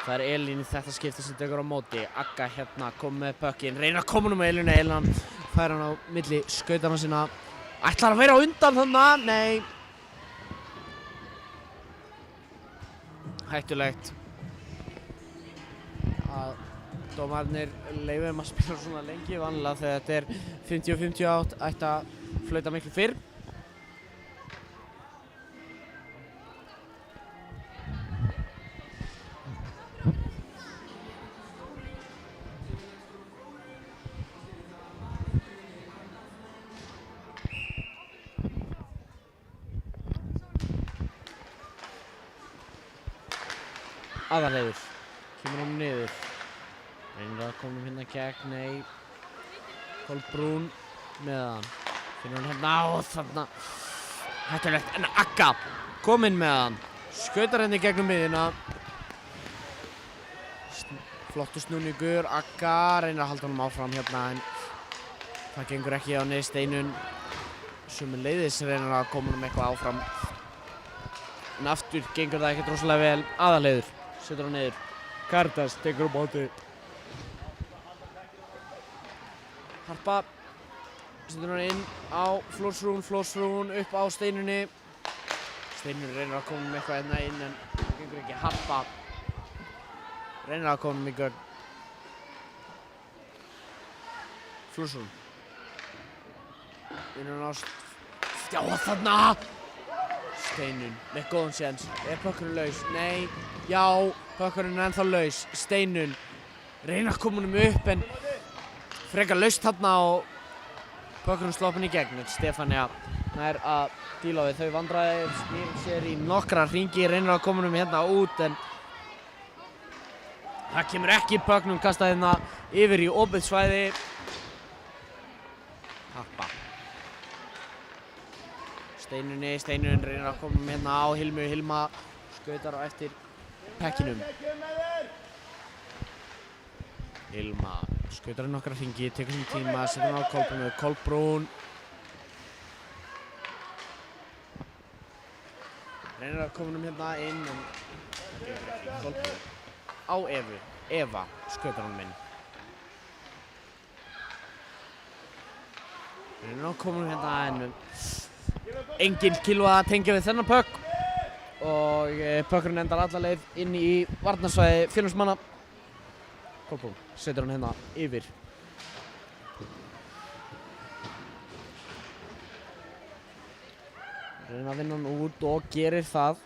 Það er Elín í þetta skipti sem tekur á móti. Agga hérna kom með puckinn, reynir að koma honum með Elínu. Elín fær hann á milli skautana sinna. Ætlar að vera á undan þarna, nei. Hættulegt að dómararnir leyfa þeim að spila svona lengi. Vanlega þegar þetta er 50-58 ætti að flauta miklu fyrr. Aðalheiður kemur honum niður. Reynir að koma hérna gegn, nei. Kolbrún með hann. Finnur hann hérna á þarna. Hættulegt en Agga kominn með hann. Skautar henni gegnum miðjuna. Flottur snúningur. Agga reynir að halda honum áfram hérna en það gengur ekki á niður Steinun. Sömuleiðis reynir að koma honum eitthvað áfram. En aftur gengur það ekkert rosalega vel. Aðalheiður setur hann niður. Karítas tekur á móti. Harpa setur hann inn á Flórsrún upp á Steinunni. Steinunni reynir að koma með eitthvað hérna inn en það gengur ekki. Harpa reynir að koma með gögn. Flórsrún. Vinnur hann á Stjáa þarna! Steinun með góðan séns. Pökkurinn laus? Nei. Já, pökkurinn ennþá laus. Steinun reynir að koma honum upp en frekar laust þarna og pökkurinn sloppinn í gegn. Stefania nær að díla við þau vandræði, snýr sér í nokkra hringi, reynir að koma honum hérna út en það kemur ekki. Pökkurinn kastaði hérna yfir í opið svæði. Harpa. Steinun reynir að koma hérna á Hilma skautar á eftir pekkinum. Hilma skautar í nokkra hringi, tekur sem tíma, setur hann á Kolbrún. Reynir að koma hérna inn en Kolbrún á Eva skautar hann inn. Reynir að koma hérna inn engin kilva að tengja við þennan pökk og pökkurinn endar alla leið inn í varnarsvæði félagsmanna. Kolbrún setur hann hérna yfir. Reynir að vinna hann út og gerir það.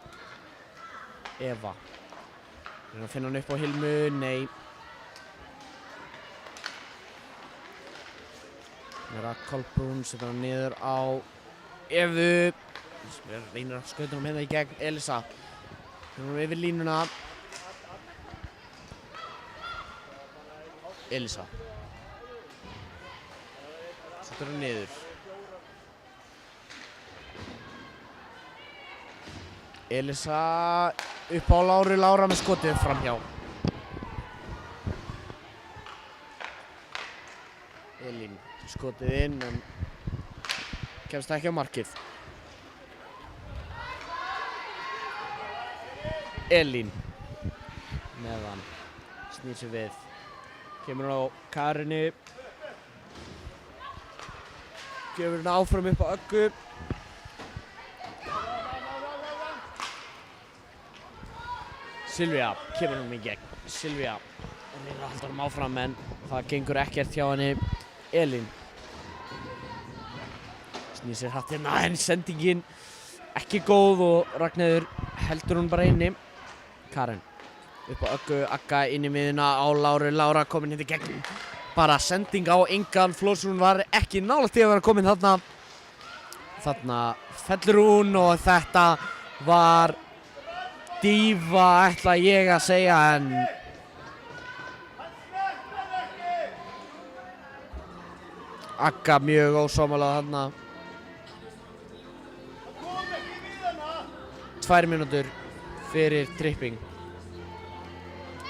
Eva reynir að finna hann upp á Hilmu, nei. Kolbrún setur hann niður á Evu. Reynir að skauta hann hérna í gegn. Elisa hún yfir línuna. Elisa setur hann niður. Elisa upp á Lára með skotið framhjá. Elín skotið inn en kemst ekki á markið. Elín með hann, snýr sig við, kemur á Karinni, gefur hann áfram upp á Öggu. Silvía kemur hann í gegn. Silvía reynir að halda hann áfram en það gengur ekkert hjá henni. Elín snýr sér hratt hérna en sendingin ekki góð og Ragnheiður heldur hún bara inni. Karen upp á Öggu, Agga inn í miðuna á Lára komin hérna í gegn. Bara sending á engan. Flórsrún var ekki nálægt í að vera komin þarna. Þarna fellur hún og þetta var dífa ætla ég að segja en Agga mjög ósámála þarna. 2 mínútur fyrir tripping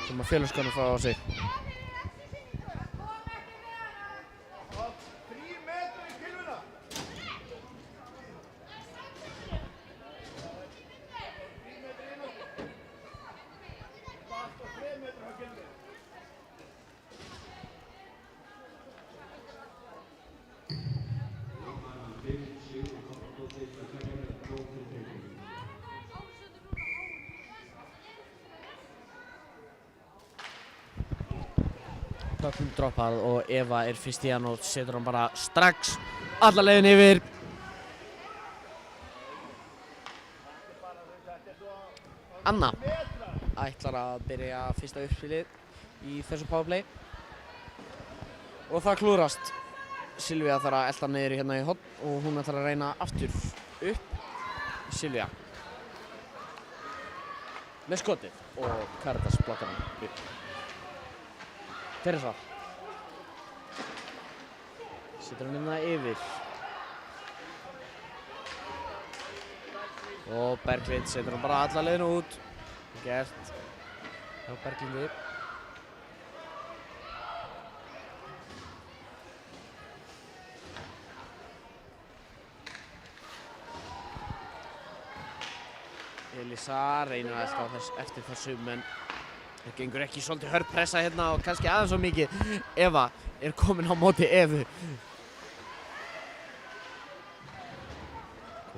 sem að félagskonur fá á sig. Pökkum droppað og Eva er fyrst í hann og setur hann bara strax alla leiðin yfir. Anna ætlar að byrja fyrsta uppspilið í þessu powerplay og það klúðrast. Silvía þarf að elta niður hérna í horn og hún ætlar að reyna aftur upp. Silvía með skotið og Caritas blokkar hann upp. Teresa setur hann hérna yfir og Berglind setur hann bara alla leiðina út. Gert hjá Berglindi. Elisa reynir að elta eftir þessum en það gengur ekki. Svolítið hörð pressa hérna og kannski aðeins svo mikið. Eva er komin á móti Evu.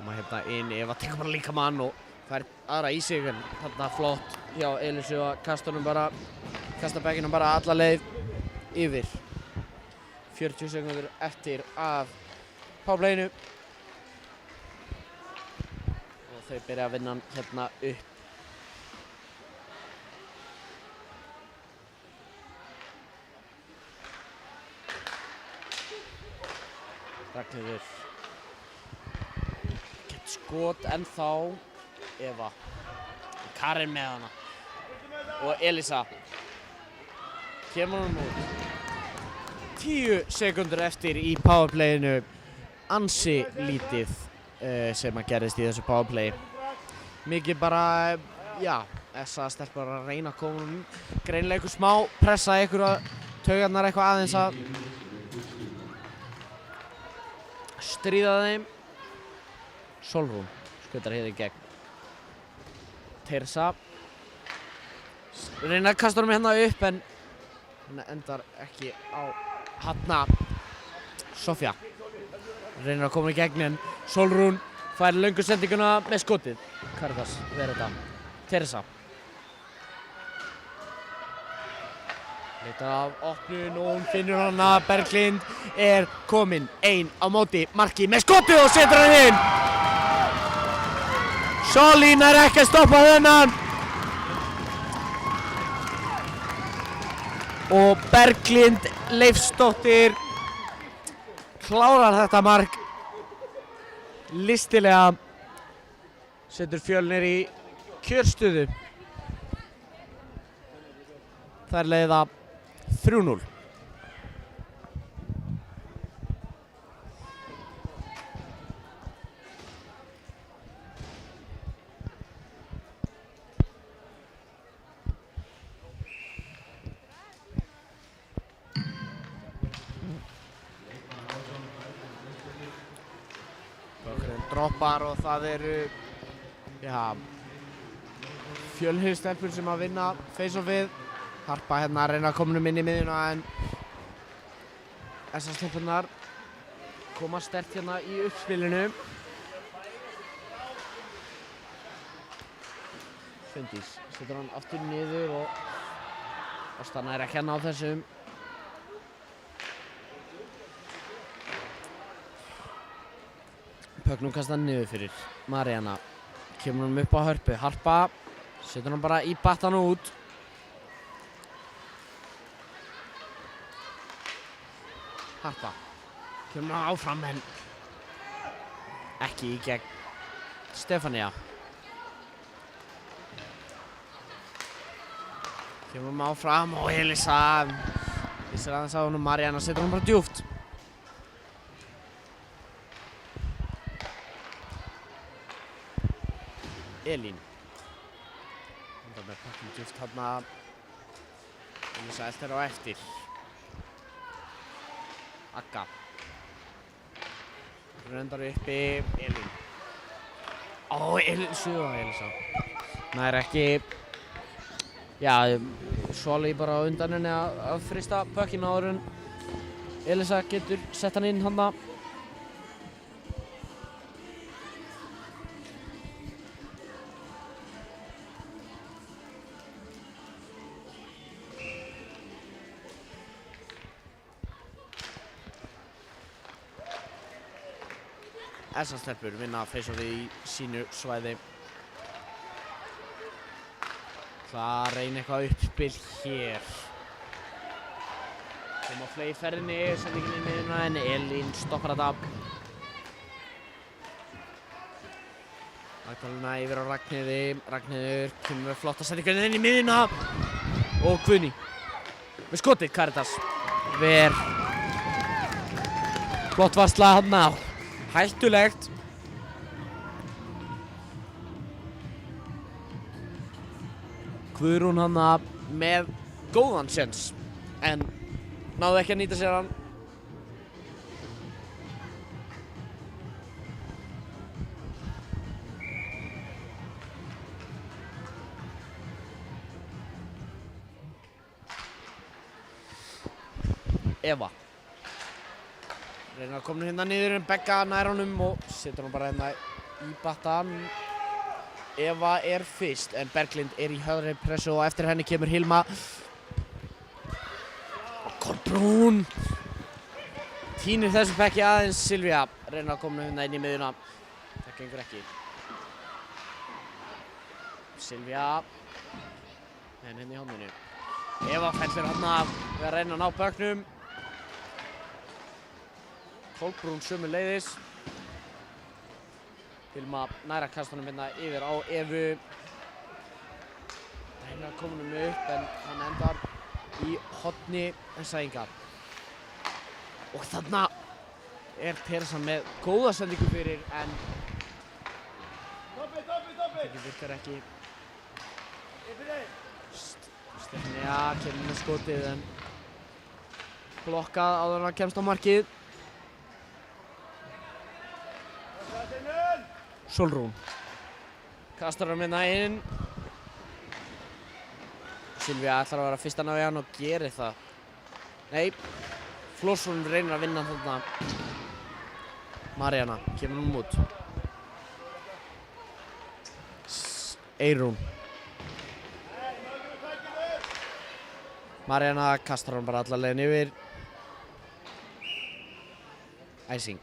Koma hérna inn, Eva tekur bara líka mann og fær aðra í sig en þarna flott hjá Elísu að kasta bekkinu bara alla leið yfir. 40 sekúndur eftir af powerplayinu og þau byrja að vinna hann hérna upp. Ragnheiður gett skot ennþá. Eva, Karen með hana og Elísa kemur hún út. 10 sekúndur eftir í powerplayinu, ansi lítið sem að gerðist í þessu powerplay. Mikið bara, já, þessa stelpur að reyna að koma greinlega ykkur smá pressa ykkur að taugarnar eitthvað aðeins að stríða þeim. Sólrún skutar hér í gegn. Teresa reyna að kasta honum hérna upp en endar ekki á hanna. Sofía reynir að koma í gegn en Sólrún fær löngu sendinguna með skotið. Caritas verður þetta. Teresa leitar af opnun og hún finnur hana. Berglind er komin ein á móti marki með skotið og setur hann inn. Sólín er ekki að stoppa þennan og Berglind Leifsdóttir klárar þetta mark listilega, setur Fjölnir í kjörstöðu. Þær leiða 3-0. Droppar og það eru Fjölnir stelpur sem að vinna face-offið. Harpa hérna að reyna að koma inn í miðjuna en þessar stelpurnar koma sterkt hérna í uppspilinu. Svendís setur hann aftur niður og Ástana er ekki hérna á þessum. Pögnum kastar niður fyrir Maríana. Kemur hann upp á Hörpu. Harpa setur hann bara í battan út. Harpa kemur hann áfram en ekki í gegn. Stefania kemur hann áfram og Elísa vissir aðeins á honum. Maríana setur hann bara djúpt. Elín það með pakkum djúpt þarna. Elísa eltir á eftir. Agga röndar uppi. Elín Elísa nær ekki. Svali bara á undan henni að frista pökkinn áður en Elísa getur sett hann inn hana. Þessar stelpur vinna face-offið í sínu svæði. Það reynir eitthvað uppspil hér. Koma flei í ferðinni, sendingin í miðjuna en Elín stoppar þetta. Magdalena yfir á Ragnheiði. Ragnheiður kemur með flotta sendingu inn í miðjuna. Og Guðný með skotið. Caritas ver. Flott varsla þarna. Hættulegt. Guðrún hana með góðan séns en náði ekki að nýta sér hann. Eva reynir að koma hérna niður en Begga nær honum og setur hann bara hérna í battan. Eva er fyrst en Berglind í höfðri pressu og eftir henni kemur Hilma. Kolbrún týnir þessu pekki aðeins. Silvía reynir að koma hérna inn í miðjuna. Það gengur ekki. Silvía en henni í hóndinu. Eva fellur hérna við að reyna að ná böknum. Kolbrún sömuleiðis. Hilma næra kastanum hérna yfir á Evu. Reynir að koma honum upp en hann endar í horni en sæðingar. Og þarna Teresa með góða sendingu fyrir en það virkar ekki. Stefania kemur með skotið en blokkað áður en hann kemst á markið. Sólrún kastar hann hérna inn. Silvía ætlar að vera fyrst að ná í hann og gerir það. Nei, Florsson reynir að vinna þarna. Maríanna kemur hún út. Eyrún. Maríanna kastar hann bara alla leiðin yfir. Æsing.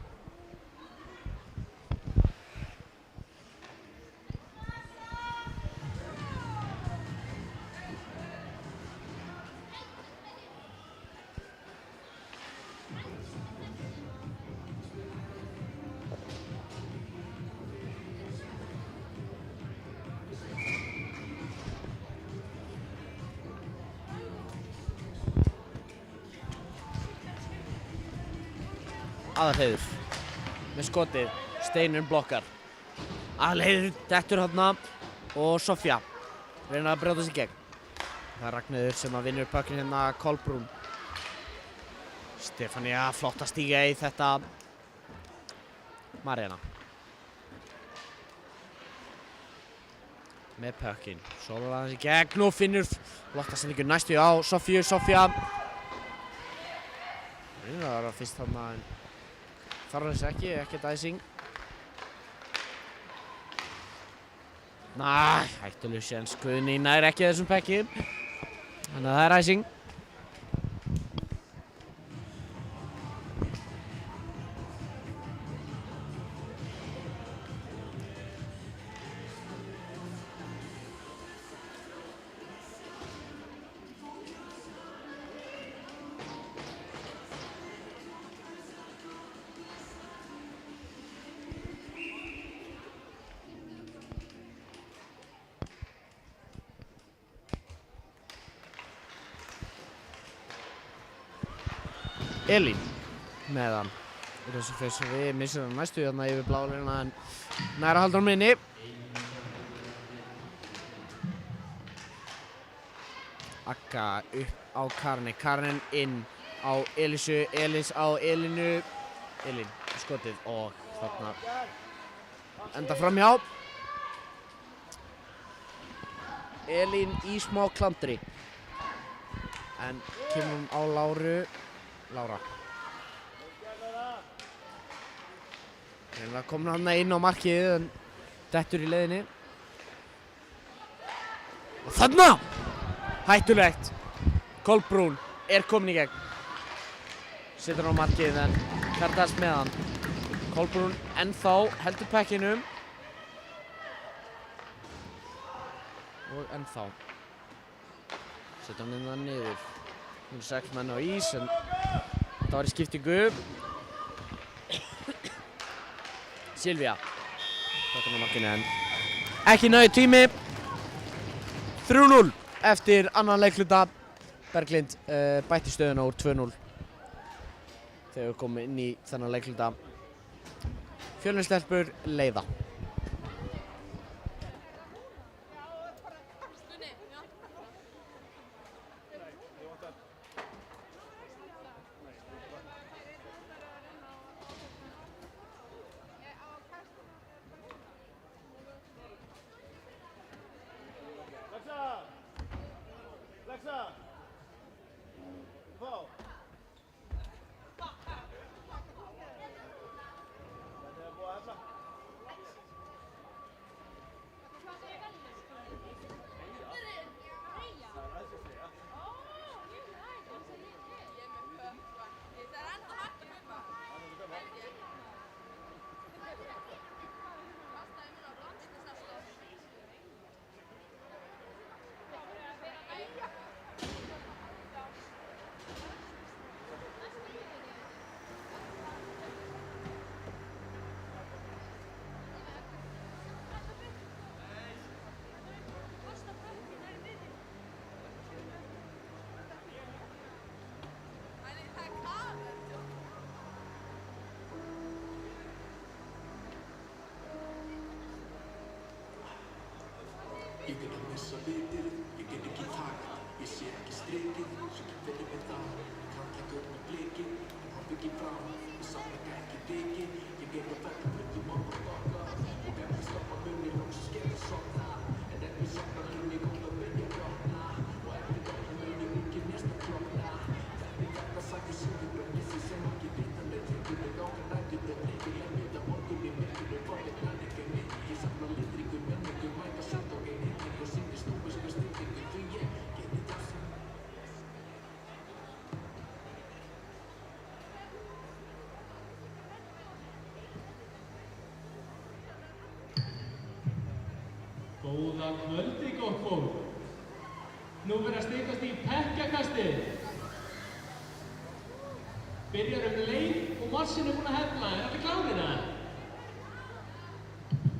Aðalheiður með skotið, Steinunn blokkar. Aðalheiður dettur þarna og Sofía reynir að brjóta sig gegn. Það er Ragnheiður sem að vinnur pökkinn hérna, Kolbrún. Stefania flott að stíga í þetta. Maríanna með pökkinn, sólar aðeins í gegn og finnur flotta sendingu næstu á Sofíu. Sofía reynir að vera fyrst þarna en þarf þess ekki, ekkert æsing. Næ, hættuleg séns. Guðný nær ekki þessum pekki. Þannig að það er æsing. Elín með hann. Þessu fyrst við missum hann næstu þarna yfir blálínuna en nær að halda hann inni. Agga upp á Karini. Karin inn á Elísu. Elís á Elínu. Elín skotið og þarna enda framhjá. Elín í smá klandri. En kemur hún á Lára. Reynilega komin hann inn á markið en dettur í leiðinni. Og þarna! Hættulegt. Kolbrún komin í gegn. Setur hann á markið en ferðast með hann. Kolbrún ennþá heldur pekkinum. Og ennþá. Setur hann inn það niður. Nú 6 menn á ís en það var í skiptingu. Silvía tók hann á markinu en ekki nægur tími. 3-0 eftir annan leikluta. Berglind bætti stöðuna úr 2-0 þegar við komum inn í þennan leikluta. Fjölnistelpur leiða. Ég vil að missa vitið, ég get ekki takt, ég sé ekki strikið, svo ég fyrir mig það. Ég kann ekki upp með blikið, en hopp ekki fram, ég samleika ekki dikið, ég er að verða hlutum á að baka. Og ef ég stoppa munni loksins sker ég sofna, en ef ég sakna munni kom að byrja að brotna. Og ef ég dóna munni ungir næsta klokna. Þetta sagði suður og missi sem ekki vita með tekur mig ákveð nættur og breytir ég vita morgun í myrkunum, farið hann ekki mitt. Ég sakna litringum, menningum, mæta satt og ein hitting og sýnir snúbisku stillingu því ég geti það sem. Góða kvöldi, gott fólk. Nú verður að styttast í pekkjakastið. Byrjar leið og marsinn búinn að hefna. Allir klárir það?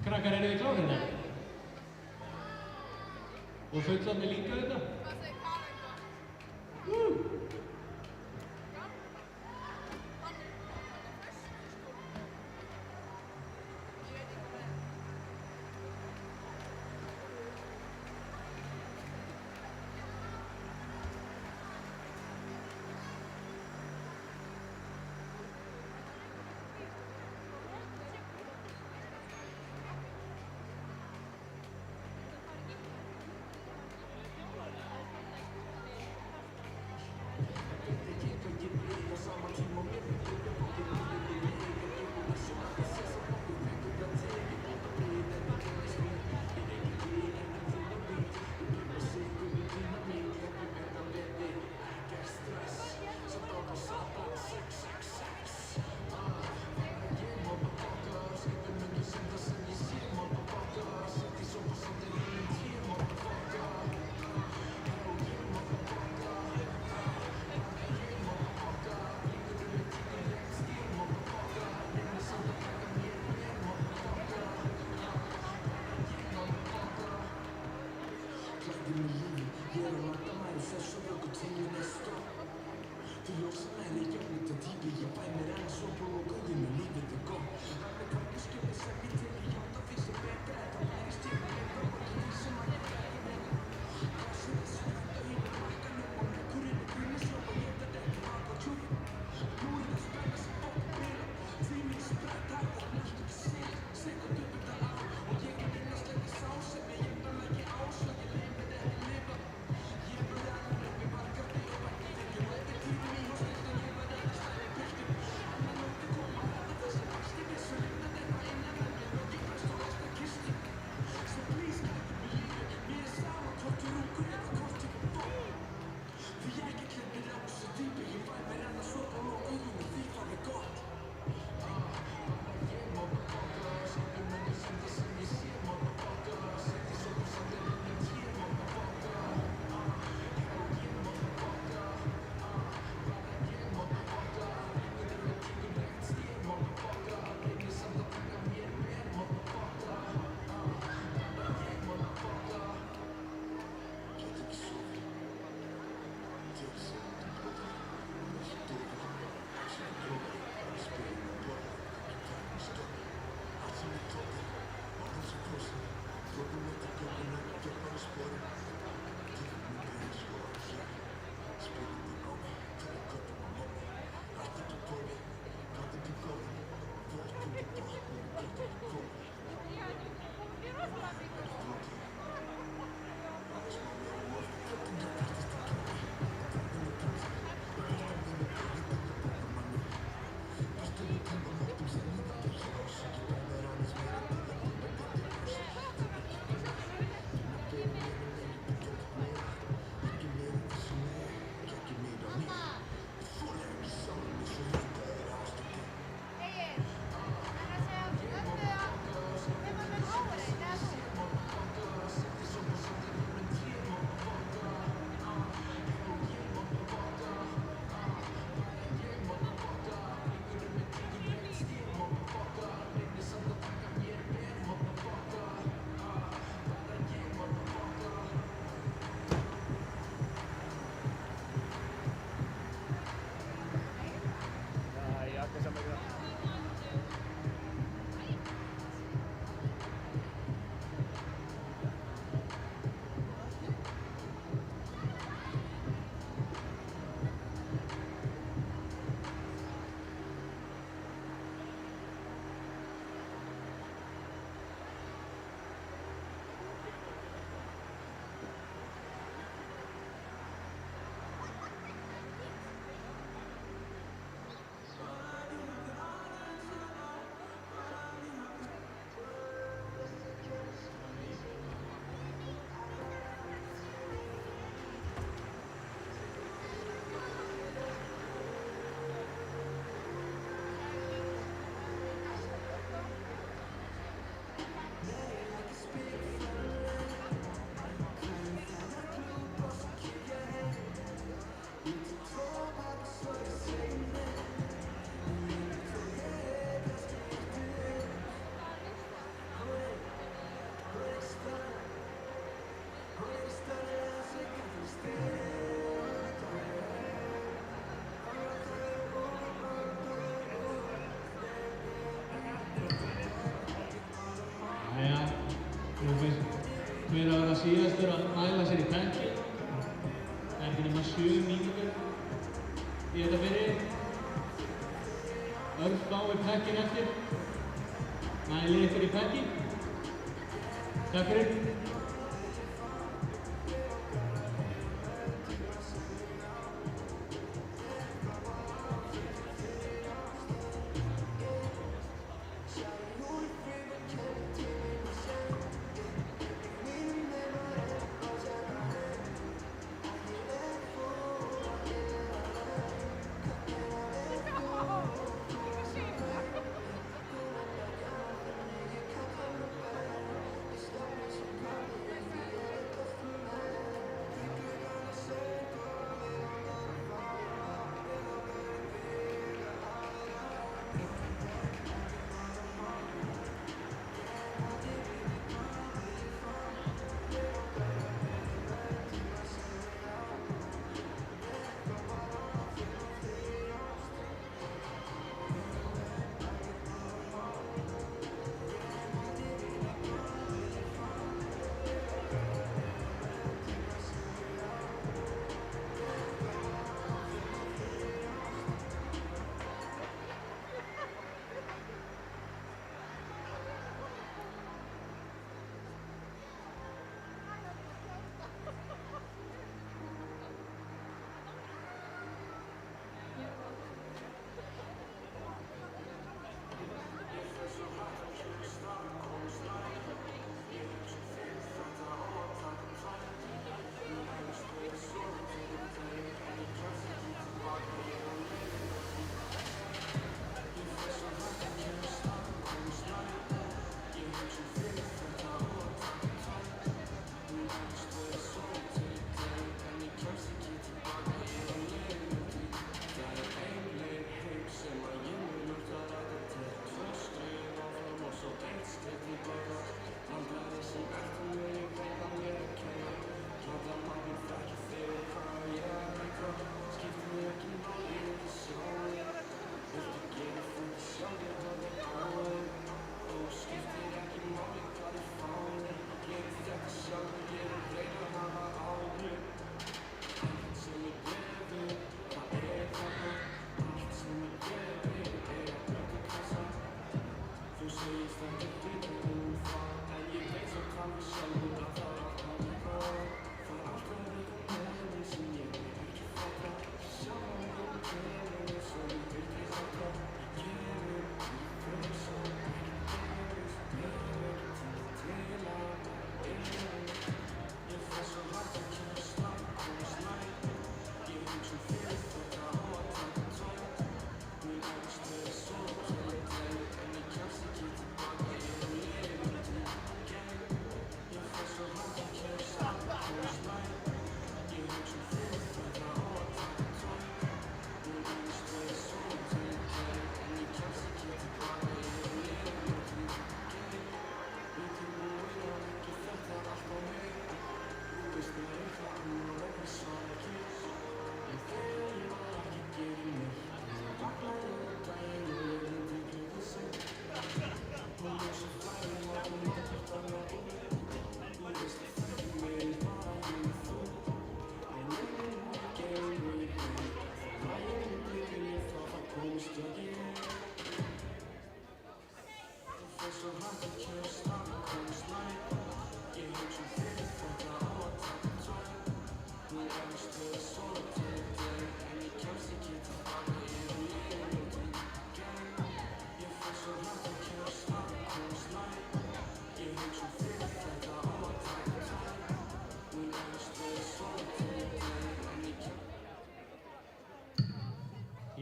Krakkar, þið klárir það? Og fullorðnir líka þetta? Hvað segir Karen þá? Nú hver að vera síðastur að næla sér í pekki. Ekki nema 7 mínútur í þetta fyrir. Örfái pekkin eftir. Nælið ykkur í pekki. Takk fyrir.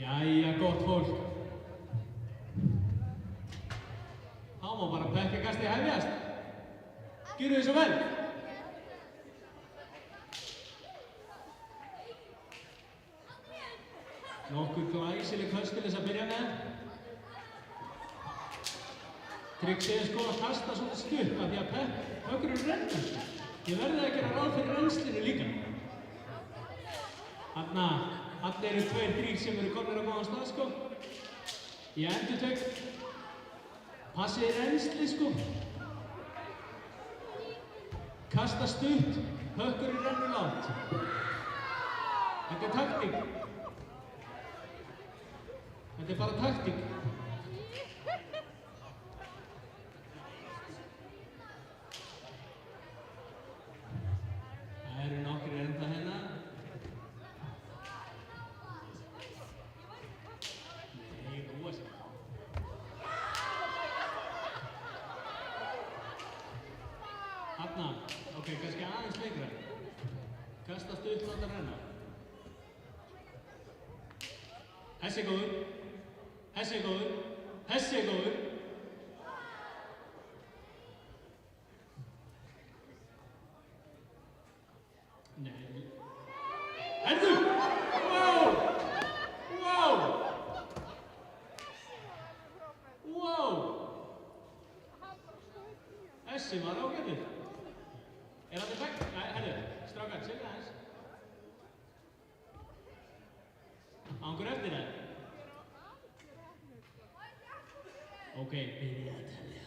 Jæja, gott fólk. Þá má bara pekkjakastið hefjast. Gjörðu þið svo vel. Nokkur glæsileg höst til þess að byrja með. Trixið er sko að kasta svona stutt af því að pökkur eru rennast. Ég verði að gera ráð fyrir rennslinu líka. Þarna eru 2-3 sem eru komnir á góðan stað sko. Ég endurtek. Passið rennsli sko. kasta stutt, hökkurinn rennur langt. Þetta er taktík. Þetta er bara taktík. Það eru nokkrir enda hérna. Nei, róa sig. Hanna, ok, kannski aðeins lengra. Kasta stutt, láta renna. Þessi er góður. Þessi er góður. Þessi er góður. Nei. Herðu! Wow! Wow! Wow! Þessi var ágætur. Er hann í bæk? Nei, herðu. Strákar, segja aðeins. Ángur eftir það. Ok, byrja að telja.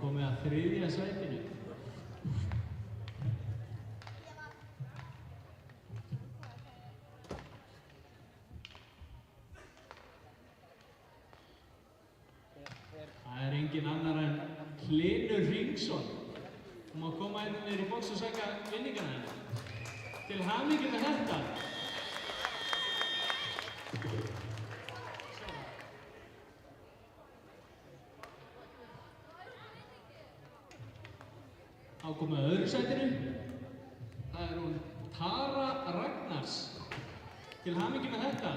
Komið að þriðja sætinu. Það er engin annar en Hlynur Hringsson. Hún má koma inn niður í box og sækja vinningana henni. Til hamingju með þetta. Þá komum við að öðru sætinu. Það er hún Tara Ragnars. Til hamingju með þetta.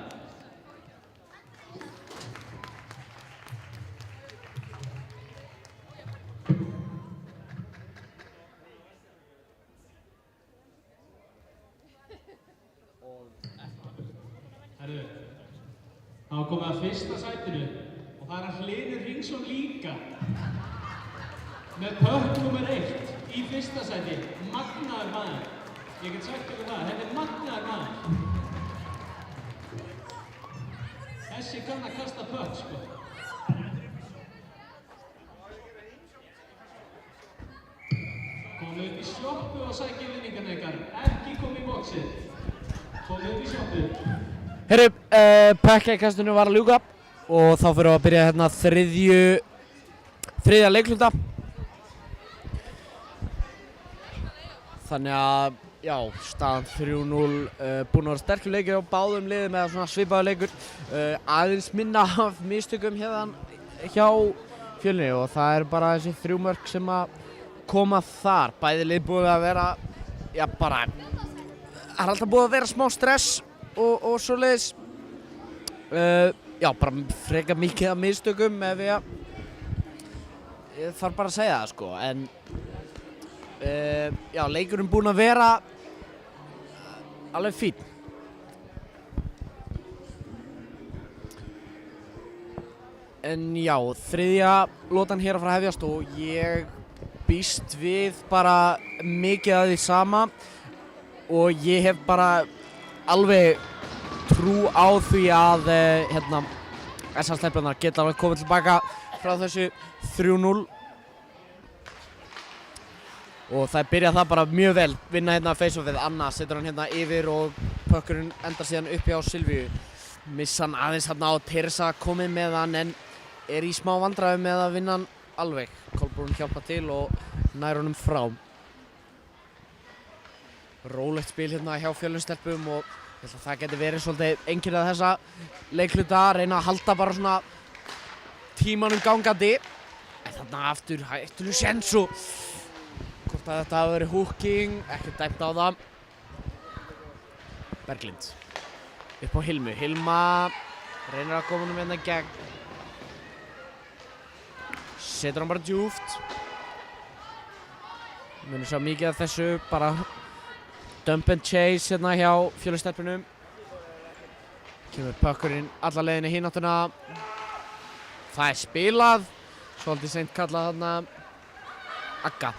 Herðu, þá komum við að fyrsta sætinu og það er að Hlynur Hringsson líka. Með pökk nr. 1 í fyrsta sæti, magnaður maður. Ég get sagt ykkur það, þetta er magnaður maður. Þessi kann að kasta pökk, sko. Komið upp í sjoppu og sækja vinningana ykkar. Ekki komið í boxið. Komið upp í sjoppu. Herru, pökkjakastinu var að ljúka og þá fyrir við að byrja hérna þriðja leikluta. Þannig að, já, staðan 3-0, búinn að vera sterkur leikur á báðum liðum eða svona svipaður leikur. Aðeins minna af mistökum hérna hjá Fjölni og það er bara þessi 3 mörk sem að koma þar. Bæði lið búið að vera, já bara, það er alltaf búið að vera smá stress og svoleiðis. Já, bara frekar mikið af mistökum ef ég þarf bara að segja það, sko, en já, leikurinn búinn að vera alveg fínn. En já, þriðja lotan hér að fara að hefjast og ég býst við bara mikið af því sama og ég hef bara alveg trú á því að SS-stelpurnar geta alveg komið tilbaka frá þessu 3-0. Og það byrja það bara mjög vel, vinna hérna face-offið, Anna setur hann hérna yfir og pökkurinn endar síðan upp hjá Silvíu. Missa hann aðeins hérna á Teresa komið með hann en er í smá vandræðum með að vinna hann alveg. Kolbrún hjálpa til og nær honum frá. Rólegt spil hérna hjá Fjölnistelpum og ég held að það geti verið svolítið einkennið þessa leikluta, reyna að halda bara svona tímanum gangandi. En þarna aftur hættulegur séns og hvort að þetta hafi verið hooking, ekki dæmt á það. Berglind. Upp á Hilmu. Hilma reynir að koma honum hérna í gegn. Setur hann bara djúpt. Munum sjá mikið af þessu, bara dump and chase hérna hjá Fjölnistelpunum. Kemur pökkurinn alla leiðinni í hináttuna. Það er spilað. Svolítið seint kallað þarna Agga.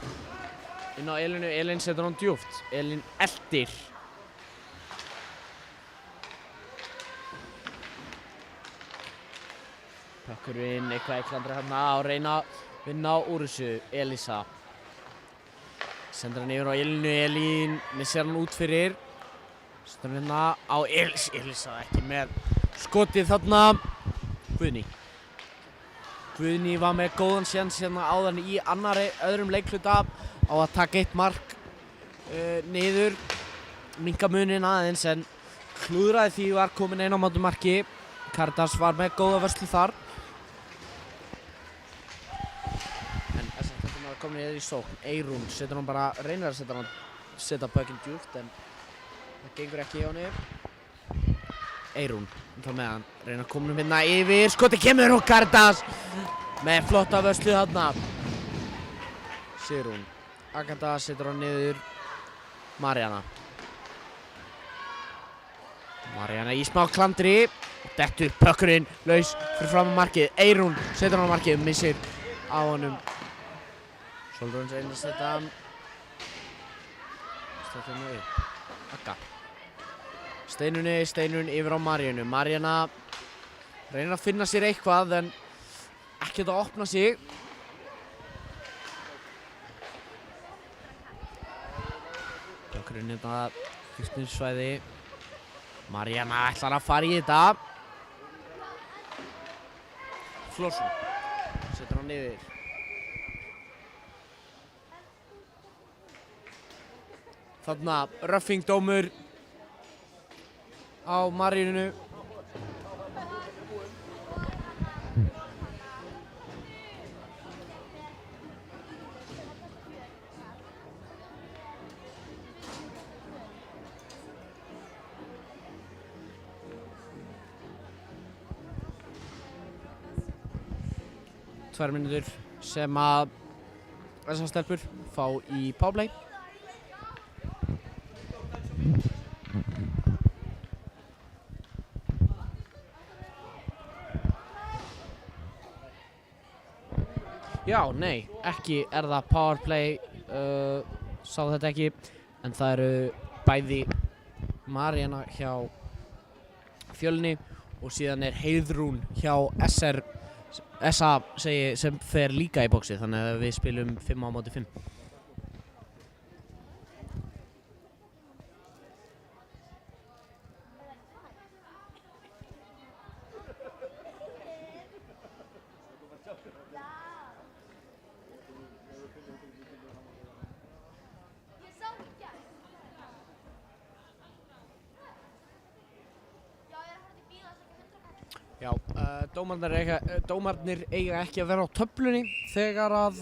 Inn á Elínu, Elín setur hann djúpt. Elín eldir. Pökkurinn eitthvað eikklandri hérna og reyna að vinna úr þessu. Elísa. Sendur hann yfir á Elínu, Elín missir hann út fyrir. Sendur hann hérna á Elísa ekki með skotið þarna. Guðný. Guðný var með góðan séns hérna áðan í öðrum leikhluta á að taka eitt mark niður, minnka muninn aðeins en klúðraði því var komin inn á móti marki. Karítas var með góða vörslu þar. En þetta var komin niður í sókn. Eyrún setur hann bara, reynir að setja pökinn djúpt en það gengur ekki hjá henni. Eyrún, þá með hann, reyna að koma hérna yfir, skoti kemur og Karítas með flotta vörslu þarna. Sigrún, Agatha setur hann niður, Maríanna. Maríanna í smá klandri, dettur pökkurinn, laus fyrir fram á markið. Eyrún setur hann á markið, missir á honum. Sólrún reynir að setja hann upp, Agga. Steinunn yfir á Maríanu. Maríanna reynir að finna sér eitthvað en ekkert að opna sig. Pökkurinn hérna fyrstninsvæði. Maríanna ætlar að fara í þetta. Flórsson setur hann yfir. Þarna röffingdómur á Marínu. Tvær mínútur sem að þessar stelpur fá í powerplay. Já, nei, ekki er það powerplay, sá þetta ekki, en það eru bæði Maríanna hjá Fjölni og síðan er Heiðrún hjá SA sem fer líka í boxið, þannig að við spilum 5 á móti 5. Já, dómarnir eiga ekki að vera á töflunni þegar að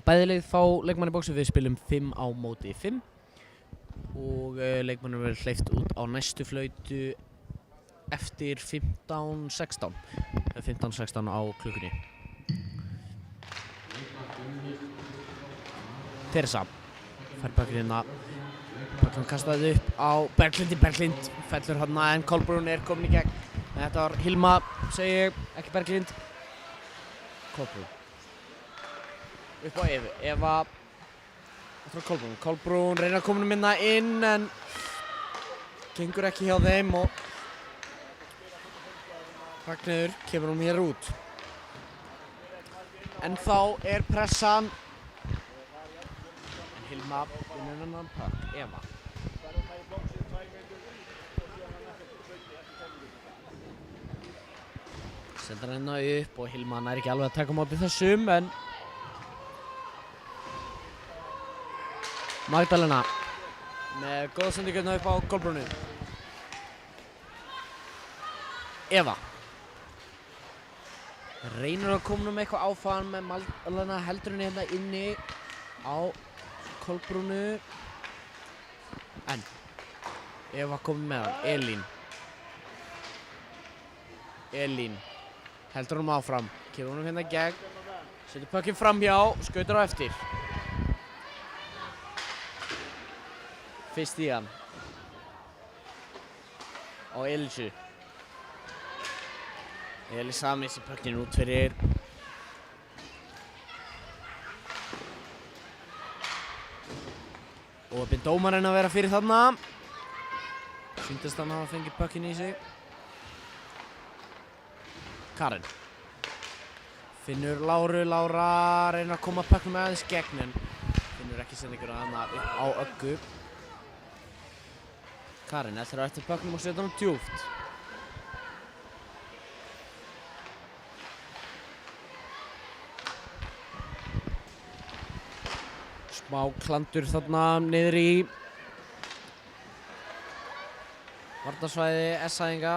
bæði lið fá leikmann í bóksi. Við spilum 5 á móti 5 og leikmannum verður hleypt út á næstu flautu eftir 15:16 á klukkunni. Teresa fær bakgrínna. Berglind kastaði upp á Berglind fellur hann en Kolbrún er komin í gegn. Þetta var Hilma, segi ég, ekki Berglind. Kolbrún. Upp á Evu. Eva frá Kolbrún. Kolbrún reynir að koma minna inn en gengur ekki hjá þeim og Ragnheiður kemur hún hér út. En þá er pressan. Hilma vinnur hennan pakk. Eva. Sendur hennar upp og Hilma nær ekki alveg að taka á móti þessum en Magdalena með góða sendingarna upp á Kolbrúnu. Eva. Reynir að koma með eitthvað áfram með Malana heldur henni hérna inni á Kolbrúnu. En Eva komið með hann, Elín heldur honum áfram, kemur honum hérna gegn, setur puckinn framhjá, skautar á eftir. Fyrst í hann á Elísu. Elísa missir puckinn út fyrir. Og opinn dómarinn að vera fyrir þarna. Sýndist hann hafa fengið puckinn í sig. Karen. Finnur Láru, Lára reynir að koma pucknum með aðeins gegn en finnur ekki sendinguna þarna upp á Öggu. Karen ætlar á eftir pucknum og setja hann djúpt. Smá klandur þarna niður í varnarsvæði S-hæðinga.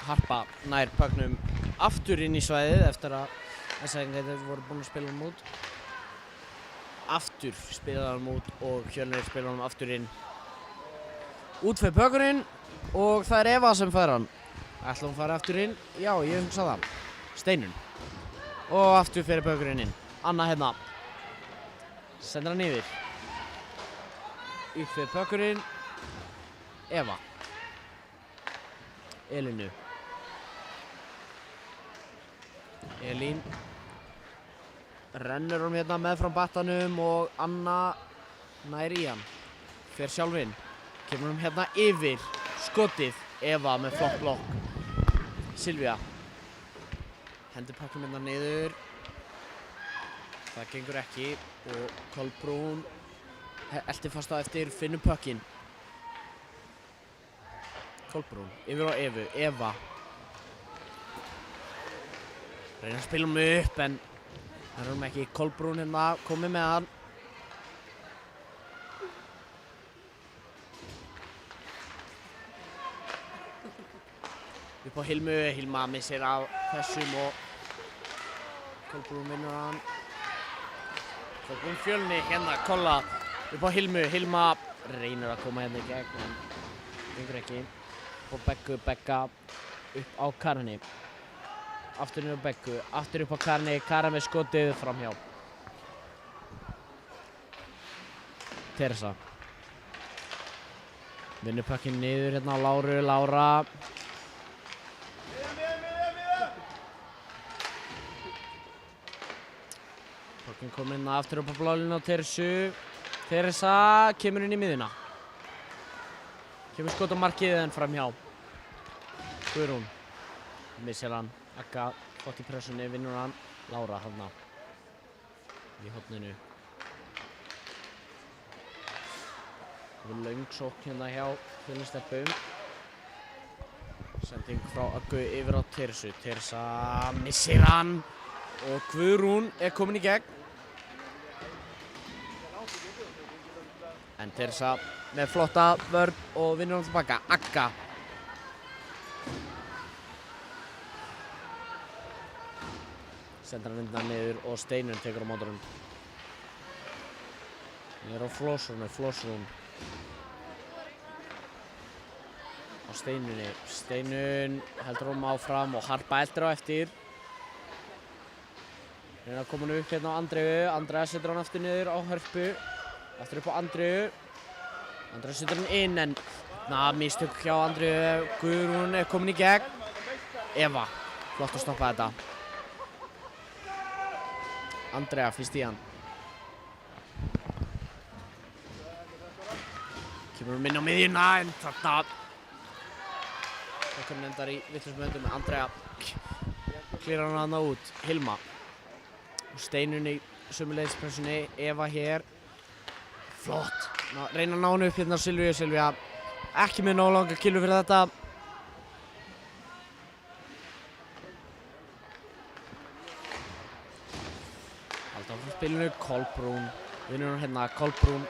Harpa nær pucknum aftur inn í svæðið eftir að S-hæðingarnir voru búin að spila hann út. Aftur spilaði hann út og Hjörleifur spilaði hann aftur inn. Út fyrir puckurinn og það Eva sem fær hann. Ætla hún fara aftur inn? Já, ég hugsa það. Steinun. Og aftur fyrir puckurinn inn. Anna hérna. Sendir hann yfir. Upp fyrir puckurinn. Eva. Elínu. Elín. Rennur hún hérna með frá battanum og Anna nær í hann. Fer sjálf inn. Kemur hún hérna yfir. Skotið. Eva með flott blokk. Silvía. Hendur pucknum hérna niður. Það gengur ekki og Kolbrún eltir fast á eftir, finnur puckinn. Kolbrún yfir á Evu, Eva. Reynir að spila upp en það er ekki. Kolbrún hérna komið með hann. Upp á Hilmu, Hilma missir af þessum og Kolbrún vinnur hann. Kolbrún Fjölni hérna, Kolla upp á Hilmu, Hilma reynir að koma hérna í gegn en gengur ekki. Og Begga upp á Karni. Aftur niður á Beggu, aftur upp á Karni, Karen með skotið framhjá. Teresa. Vinnur puckinn niður hérna á Láru, Lára. Puckinn kominn inn aftur upp á blálinu á Teresu. Teresa kemur inn í miðjuna. Kemur skot á markið en framhjá. Guðrún. Missir hann. Agga gott í pressunni, vinnur hann. Lára þarna. Í horninu. Það er löng sókn hérna hjá Fjölnistelpum. Sending frá Aggu yfir á Teresu. Teresa missir hann. Og Guðrún er komin í gegn. En Teresa með flotta vörn og vinnur hann tilbaka. Agga. Sendir hann undan niður og Steinun tekur á móti honum. Niður á Flossrún. Á Steinunni. Steinun heldur honum áfram og Harpa eldir á eftir. Reynir að koma hann upp hérna á Andreu. Andrea setur hann aftur niður á Hörpu. Aftur upp á Andreu. Andreu setur hann inn en mistök hjá Andreu. Guðrún er komin í gegn. Eva. Flott að stoppa þetta. Andrea fyrst í hann. Kemur hann inn á miðjuna en þarna. Það komur endar í vitlausum höndum. Andrea klírar hann hana út. Hilma. Steinun í sömuleiðispressunni. Eva hér. Flott. Reyna að ná hann upp hérna á Silvíu. Silvía ekki með nóg langa killu fyrir þetta. Halda áfram spilinu. Kolbrún. Vinnur hann hérna. Kolbrún.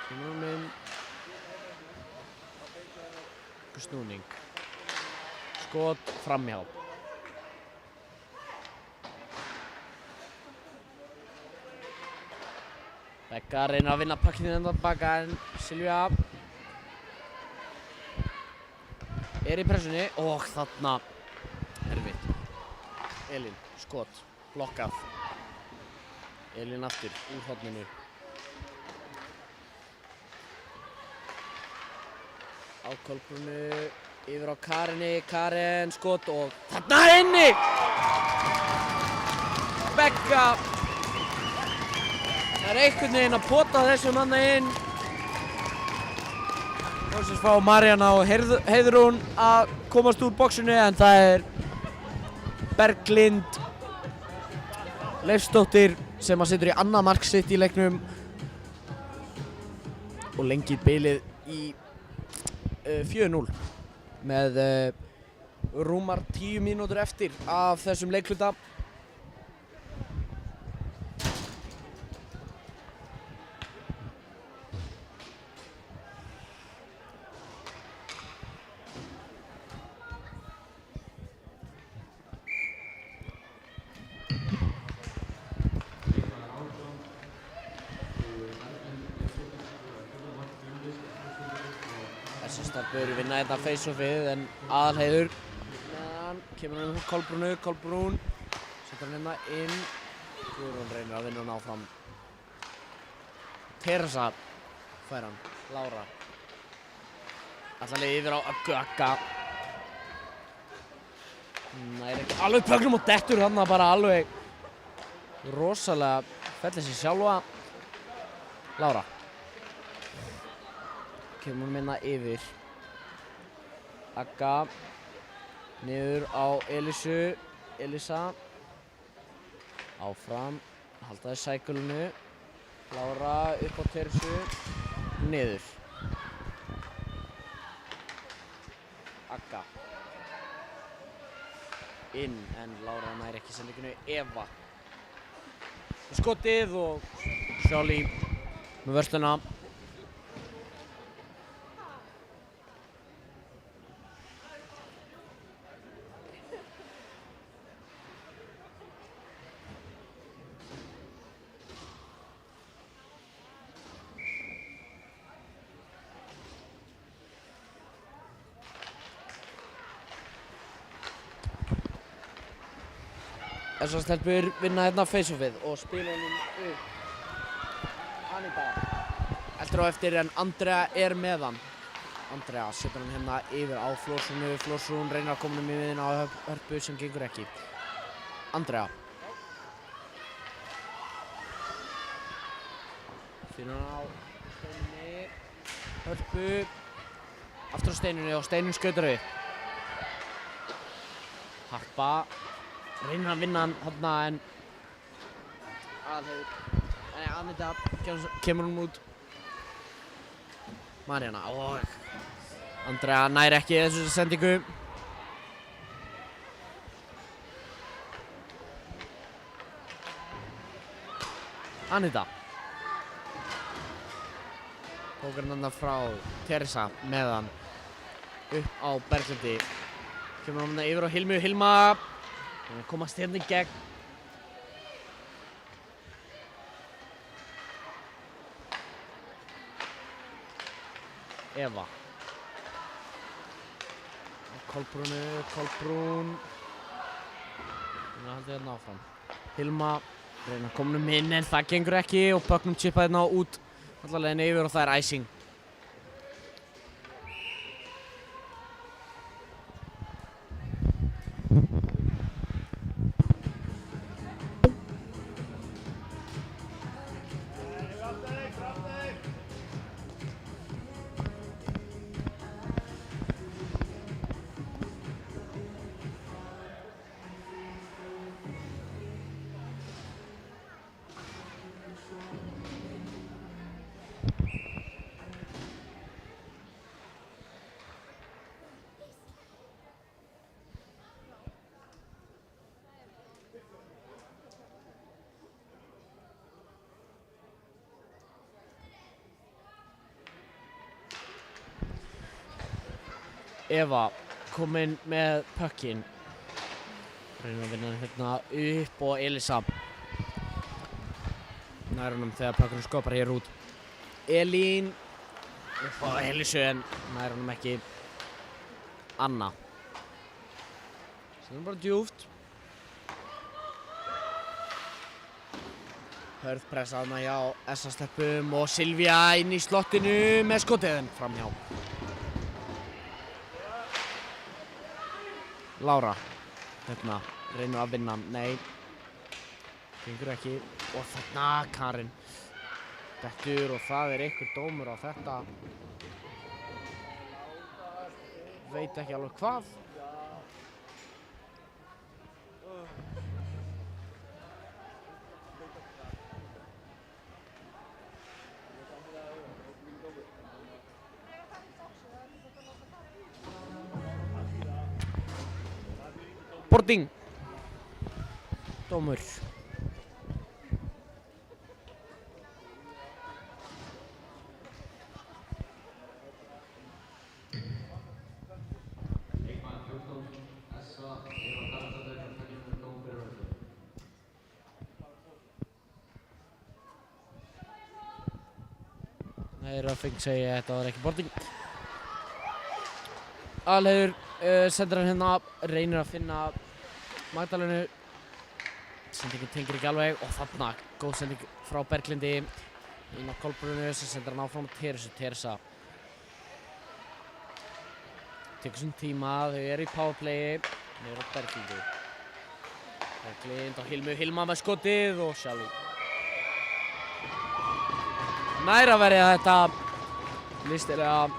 Kemur hann inn. Snúning. Skot framhjá. Begga reynir að vinna puckinn enda baka en Silvía er í pressunni og þarna erfitt. Elín, skot, blokkað. Elín aftur úr horninu. Á Kolbrúnu, yfir á Karinni, Karen skot og þarna inni! Begga er einhvern veginn að pota þessum manna inn. Loksins fá Maríanna og Heiðrún að komast úr boxinu en það er Berglind Leifsdóttir sem að setur í annað mark sitt í leiknum og lengir bilið í 4-0 með rúmar 10 mínútur eftir af þessum leikhluta. Þessar stelpur vinna hérna face-offið en Aðalheiður kemur hann Kolbrúnu, Kolbrún setur hann hérna inn. Guðrún reynir að vinna hann áfram. Teresa fær hann, Lára. Allavega yfir á Öggu Agga. Nær ekki alveg pöknum og dettur þarna bara alveg rosalega fellir sig sjálfa. Lára. Kemur hún minna yfir. Agga. Niður á Elísu. Elísa. Áfram. Haldaði sækulunu. Lára upp á Teresu. Niður. Agga. Inn en Lára nær ekki sendingunni. Eva. Skotið og Sjálí með vörsluna. Þessar stelpur vinna hérna face-offið og spila honum upp. Anita eldur á eftir en Andrea er með hann. Andrea setur hann hérna yfir á Florsúnu. Florsún reynir að koma um í miðjuna á Hörpu sem gengur ekki. Andrea. Finnur hann á Steinunni. Hörpu. Aftur á Steinunni og Steinun skautar við. Harpa. Reynir að vinna hann þarna en Anita kemur hún út. Maríanna og Andrea nær ekki þessu sendingu. Anita. Tók hann þarna frá Teresa með hann upp á Berglindi. Kemur hann yfir á Hilmu. Hilma. Hann komast hérna í gegn. Eva. Kolbrúnu, Kolbrún. Hún er haldið hérna áfram. Hilma reynir að koma inn en það gengur ekki og pucknum chippa hérna út alla leiðina yfir og það er icing. Eva kominn með puckinn. Reynir að vinna hérna upp og Elisa. nær honum þegar pökkurinn skopar hér út. Elín upp á Elísu en nær honum ekki. Anna. Sem er bara djúpt. Hörð pressa þarna hjá SA-stelpum og Silvía inn í slottinu með skotið en framhjá. Lára. Hérna, reynir að vinna. Nei. Gengur ekki. Og þarna Karin. Dettur og það er einhver dómur á þetta. Veit ekki alveg hvað. Boarding. Dómur. Nei, Röffing segja að þetta var ekki boarding. Alheiður sendir hann hérna, reynir að finna Magdalenu. Sendingin tengir ekki alveg og þarna góð sending frá Berglindi inn á Kolbrúnu sem sendir hann áfram á Teresu. Teresa tekur sinn tíma, þau eru í powerplayi niður á Berglindi. Berglind á Hilmu, Hilma með skotið og sjálf nær að verja þetta listilega.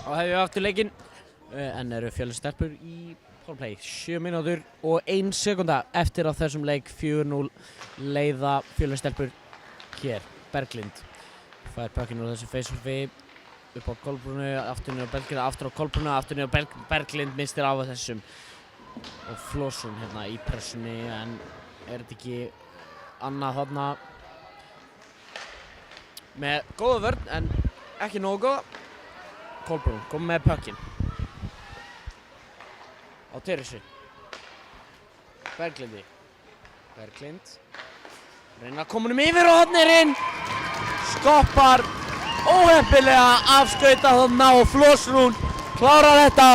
Og hefum við aftur leikinn, en eru Fjölnir-stelpur í powerplay. 7 mínútur og 1 sekúnda eftir á þessum leik. 4-0 leiða Fjölnir-stelpur hér. Berglind fær pökkinn úr þessu face-offi upp á Kolbrúnu, aftur niður á Berglind, aftur á Kolbrúnu, aftur niður á Berglind, mistir af þessum. Og Flósun hérna í pressunni, en er þetta ekki annað þarna með góða vörn, en ekki nógu góða. Kolbrún kom með pökkinn á Teresu. Berglindi. Berglind reynir að koma honum yfir og þarna er inn. Skoppar óheppilega afskauta þarna og Flósrún klárar þetta.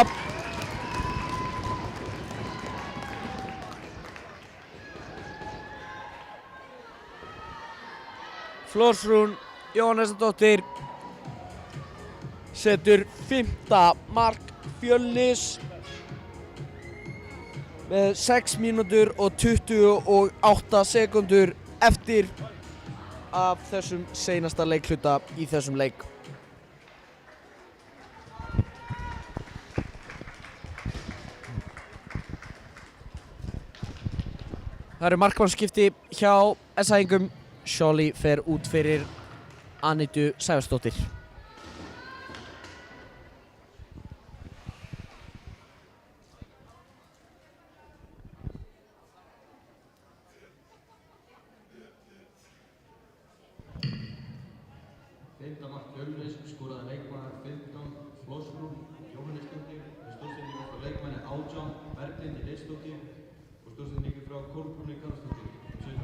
Flósrún Jóhannesdóttir setur 5. mark Fjölnis með 6 mínútur og 28 sekúndur eftir af þessum seinasta leikhluta í þessum leik. Það eru markmannsskipti hjá SA-ingum. Sjóli fer út fyrir Anitu Sævarsdóttir. Fjölnis skoraði leikmaður 15 Flósrún Jóhannesdóttir með stórsendingu frá leikmanni 18 Berglind Leifsdóttir og stórsendingu frá Kolbrúnu Karlsdóttir 17.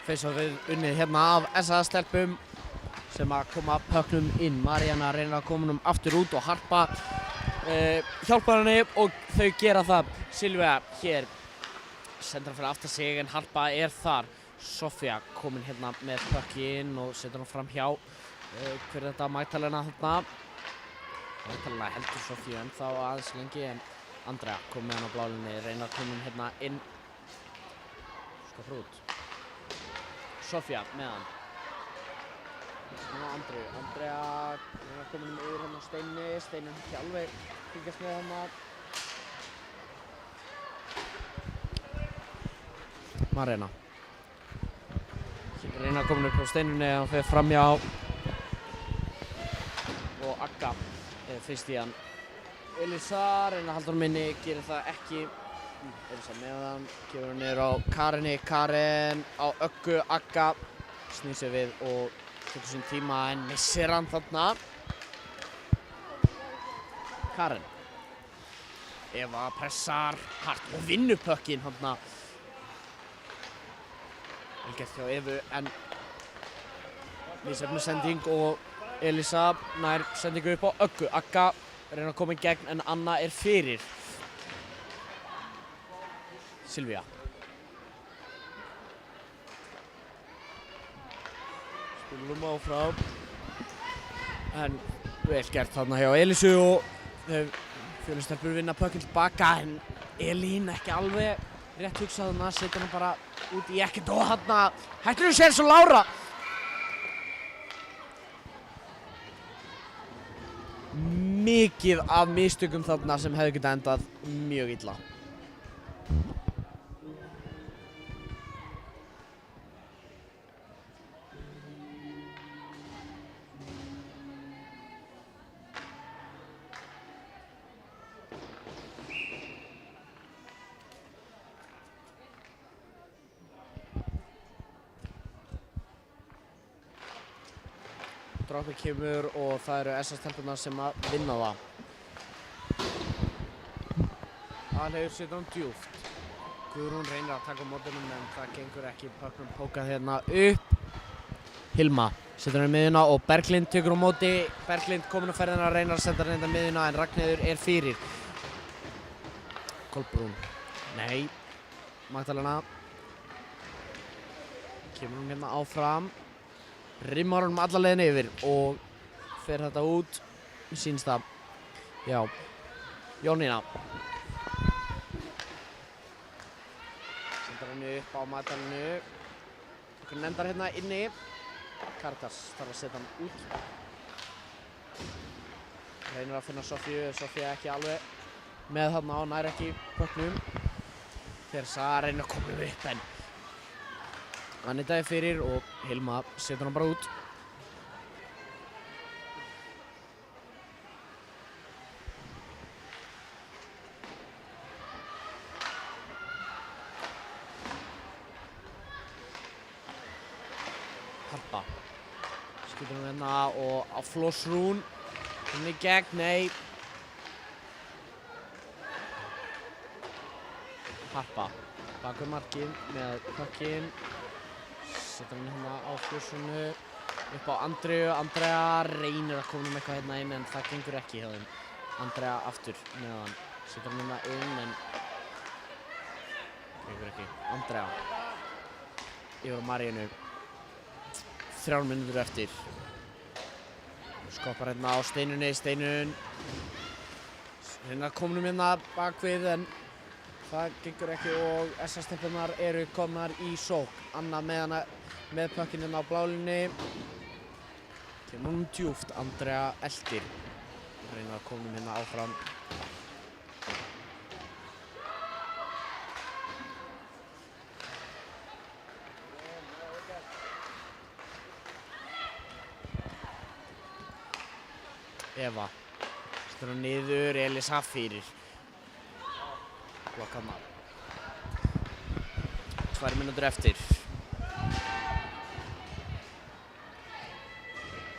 face-offið unnið hérna af SA-stelpum sem að koma pökknum inn. Maríanna reynir að koma honum aftur út og Harpa hjálpar henni og þau gera það. Silvía hér sendir hann fyrir aftan sig en Harpa er þar. Sofía komin hérna með pökkinn og setur hann fram hjá. Hver er þetta? Magdalena þarna. Magdalena heldur Sofíu ennþá aðeins lengi en Andrea kom með hann á blálunni, reynir að koma hérna inn. Skapar út. Sofía með hann. Nú Andrea er komin yfir hérna á Steini. Steini er ekki alveg fylgjast með hérna. Maríanna. Reynir að koma upp á Steinunni og hann fer framhjá. Og Agga fyrst í hann. Elisa reynir að halda honum inni, gerir það ekki. Elisa með hann, gefur hann niður á Karinni. Karen á Öggu, Agga snýr sig við og tekur sinn tíma en missir hann þarna. Karen. Eva pressar hart og vinnur pökkinn þarna. Vel gert hjá Evu en misheppnuð sending og Elisa nær sendingu upp á Öggu. Agga reynir að koma í gegn en Anna er fyrir. Silvía. Spilum áfram. En vel gert þarna hjá Elisu og fjölnistelpur vinna pökkinn tilbaka en Elín ekki alveg rétt hugsað þarna, setur hann bara út í ekkert og þarna hættur hún sér svo Lára. Mikið af mistökum þarna sem hefði getað endað mjög illa. Droppið kemur og það eru SA-stelpurnar sem að vinna það. Aðalheiður setur hann djúpt. Guðrún reynir að taka á mótunum en það gengur ekki. Pökknum pókað hérna upp. Hilma setur hann í miðjuna og Berglind tekur á móti. Berglind komin á ferðina, reynir að senda hann í miðjuna en Ragnheiður er fyrir. Kolbrún. Nei. Magdalena. Kemur hún hérna áfram. Rimmar honum alla leiðina yfir og fer þetta út. Sýnst það. Já. Jónína. Sendar henni upp á Magdalenu. Okkur nefndar hérna inni. Karitas þarf að setja hann út. Reynir að finna Sofíu. Sofía ekki alveg með þarna og nær ekki pökknum. Þersa reynir að koma upp en Anita er fyrir og Hilma setur hann bara út. Harpa. Skýtur hann hérna og á Flossrún. Hún í gegn, nei. Harpa. Bakur markið með pökkinn. Setur hann hérna á Flossrúnu. Upp á Andreu. Andrea reynir að koma eitthvað hérna inn en það gengur ekki hjá þeim. Andrea aftur með hann. Setur hann hérna inn en gengur ekki. Andrea. Yfir á Maríanu. 3 mínútur eftir. Skoppar hérna á Steinunni. Steinun. Reynir að koma hérna bakvið en það gengur ekki og SA-stelpurnar eru komnar í sókn. Anna með hana með pökkinn hérna á blálunni. Kemur hún djúpt. Andrea eldir. Reynir að koma hérna áfram. Eva. Setur hann niður. Elisa fyrir. Blokkað maður. 2 mínútur eftir.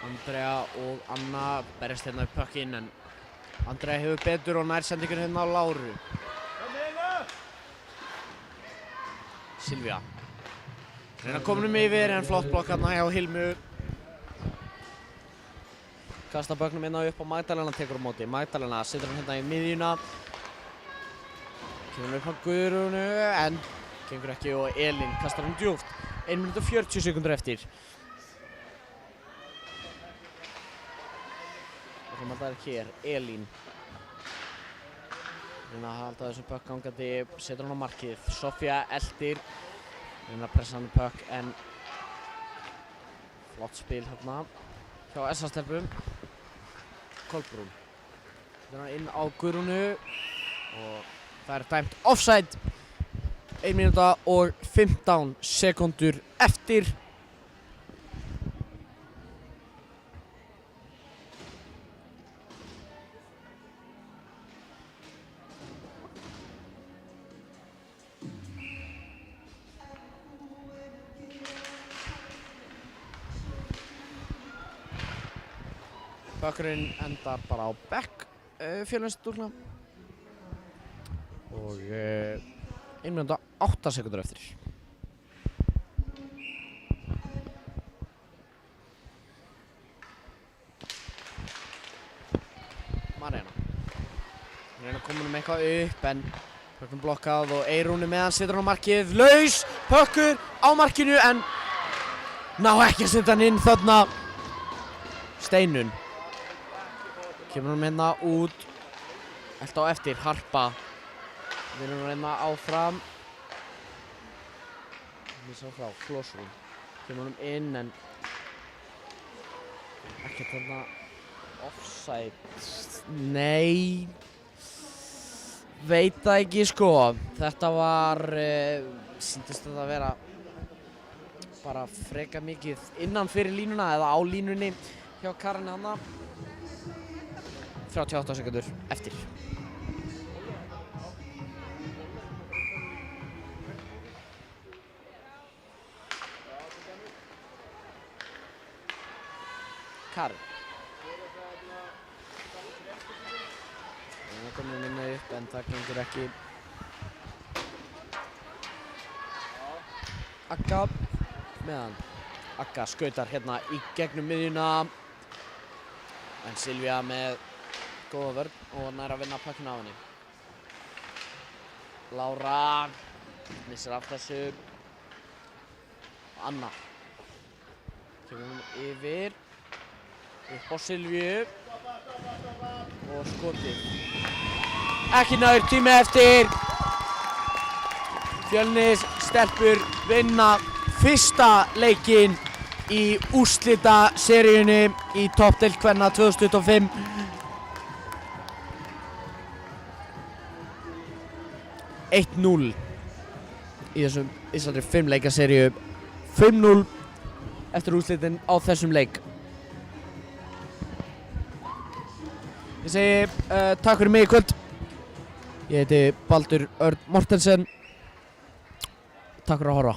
Andrea og Anna berjast hérna upp pökkinn en Andrea hefur betur og nær sendingur hérna á Láru. Silvía. Reyna að koma yfir en flott blokk hérna hjá Hilmu. Kasta bögnum hérna upp og Magdalena tekur á móti. Magdalena setur hann hérna í miðjuna. Kemur upp á Guðrúnu en gengur ekki og Elín kastar hann djúpt. 1 minúta og 40 sekúndur eftir. Og svo maður hér, Elín. Reyna að halda þessu pökk gangandi, setur hann á markið. Sofía eldir. Reyna að pressa hann pökk en flott spil hérna hjá SA-stelpum. Kolbrún. Setur hann inn á Guðrúnu og það er dæmt offside. 1 minúta og 15 sekúndur eftir. Bökkurinn endar bara á bekk Fjölnisstúlkna og 1 minúta 8 sekúndur eftir. Marjana. Reyna að koma eitthvað upp en pökkum blokkað og Eyrún með hann, setur hann á markið. Laus! Pökkur á markinu en ná ekki að setja hann inn þarna. Steinun. Kemur hann hérna út. Elta á eftir, Harpa. Við erum að reyna áfram. Missa frá, Flósrún. Kemur hann inn en ekkert þarna offside. Nei. Veit það ekki sko. Þetta var, sýndist þetta að vera bara freka mikið innan fyrir línuna eða á línunni hjá Karin hana. 38 sekundur eftir. Karin. Það komið minna upp en það gengur ekki. Agga með hann. Agga skautar hérna í gegnum miðjuna. En Silvía með góða vörn og nær að vinna pökkinn af henni. Lára missir af þessu. Anna. Kemur hún yfir. Upp á Silvíu. Og skotið. Ekki nær, tími eftir. Fjölnis stelpur vinna fyrsta leikinn í úrslitaseríunni í toppdeild kvenna 2025. Eitt 0 í þessari 5 leika seríu. 5-0 eftir úrslitin á þessum leik. Ég segi takk fyrir mig í kvöld. Ég heiti Baldur Örn Mortensen. Takk fyrir að horfa.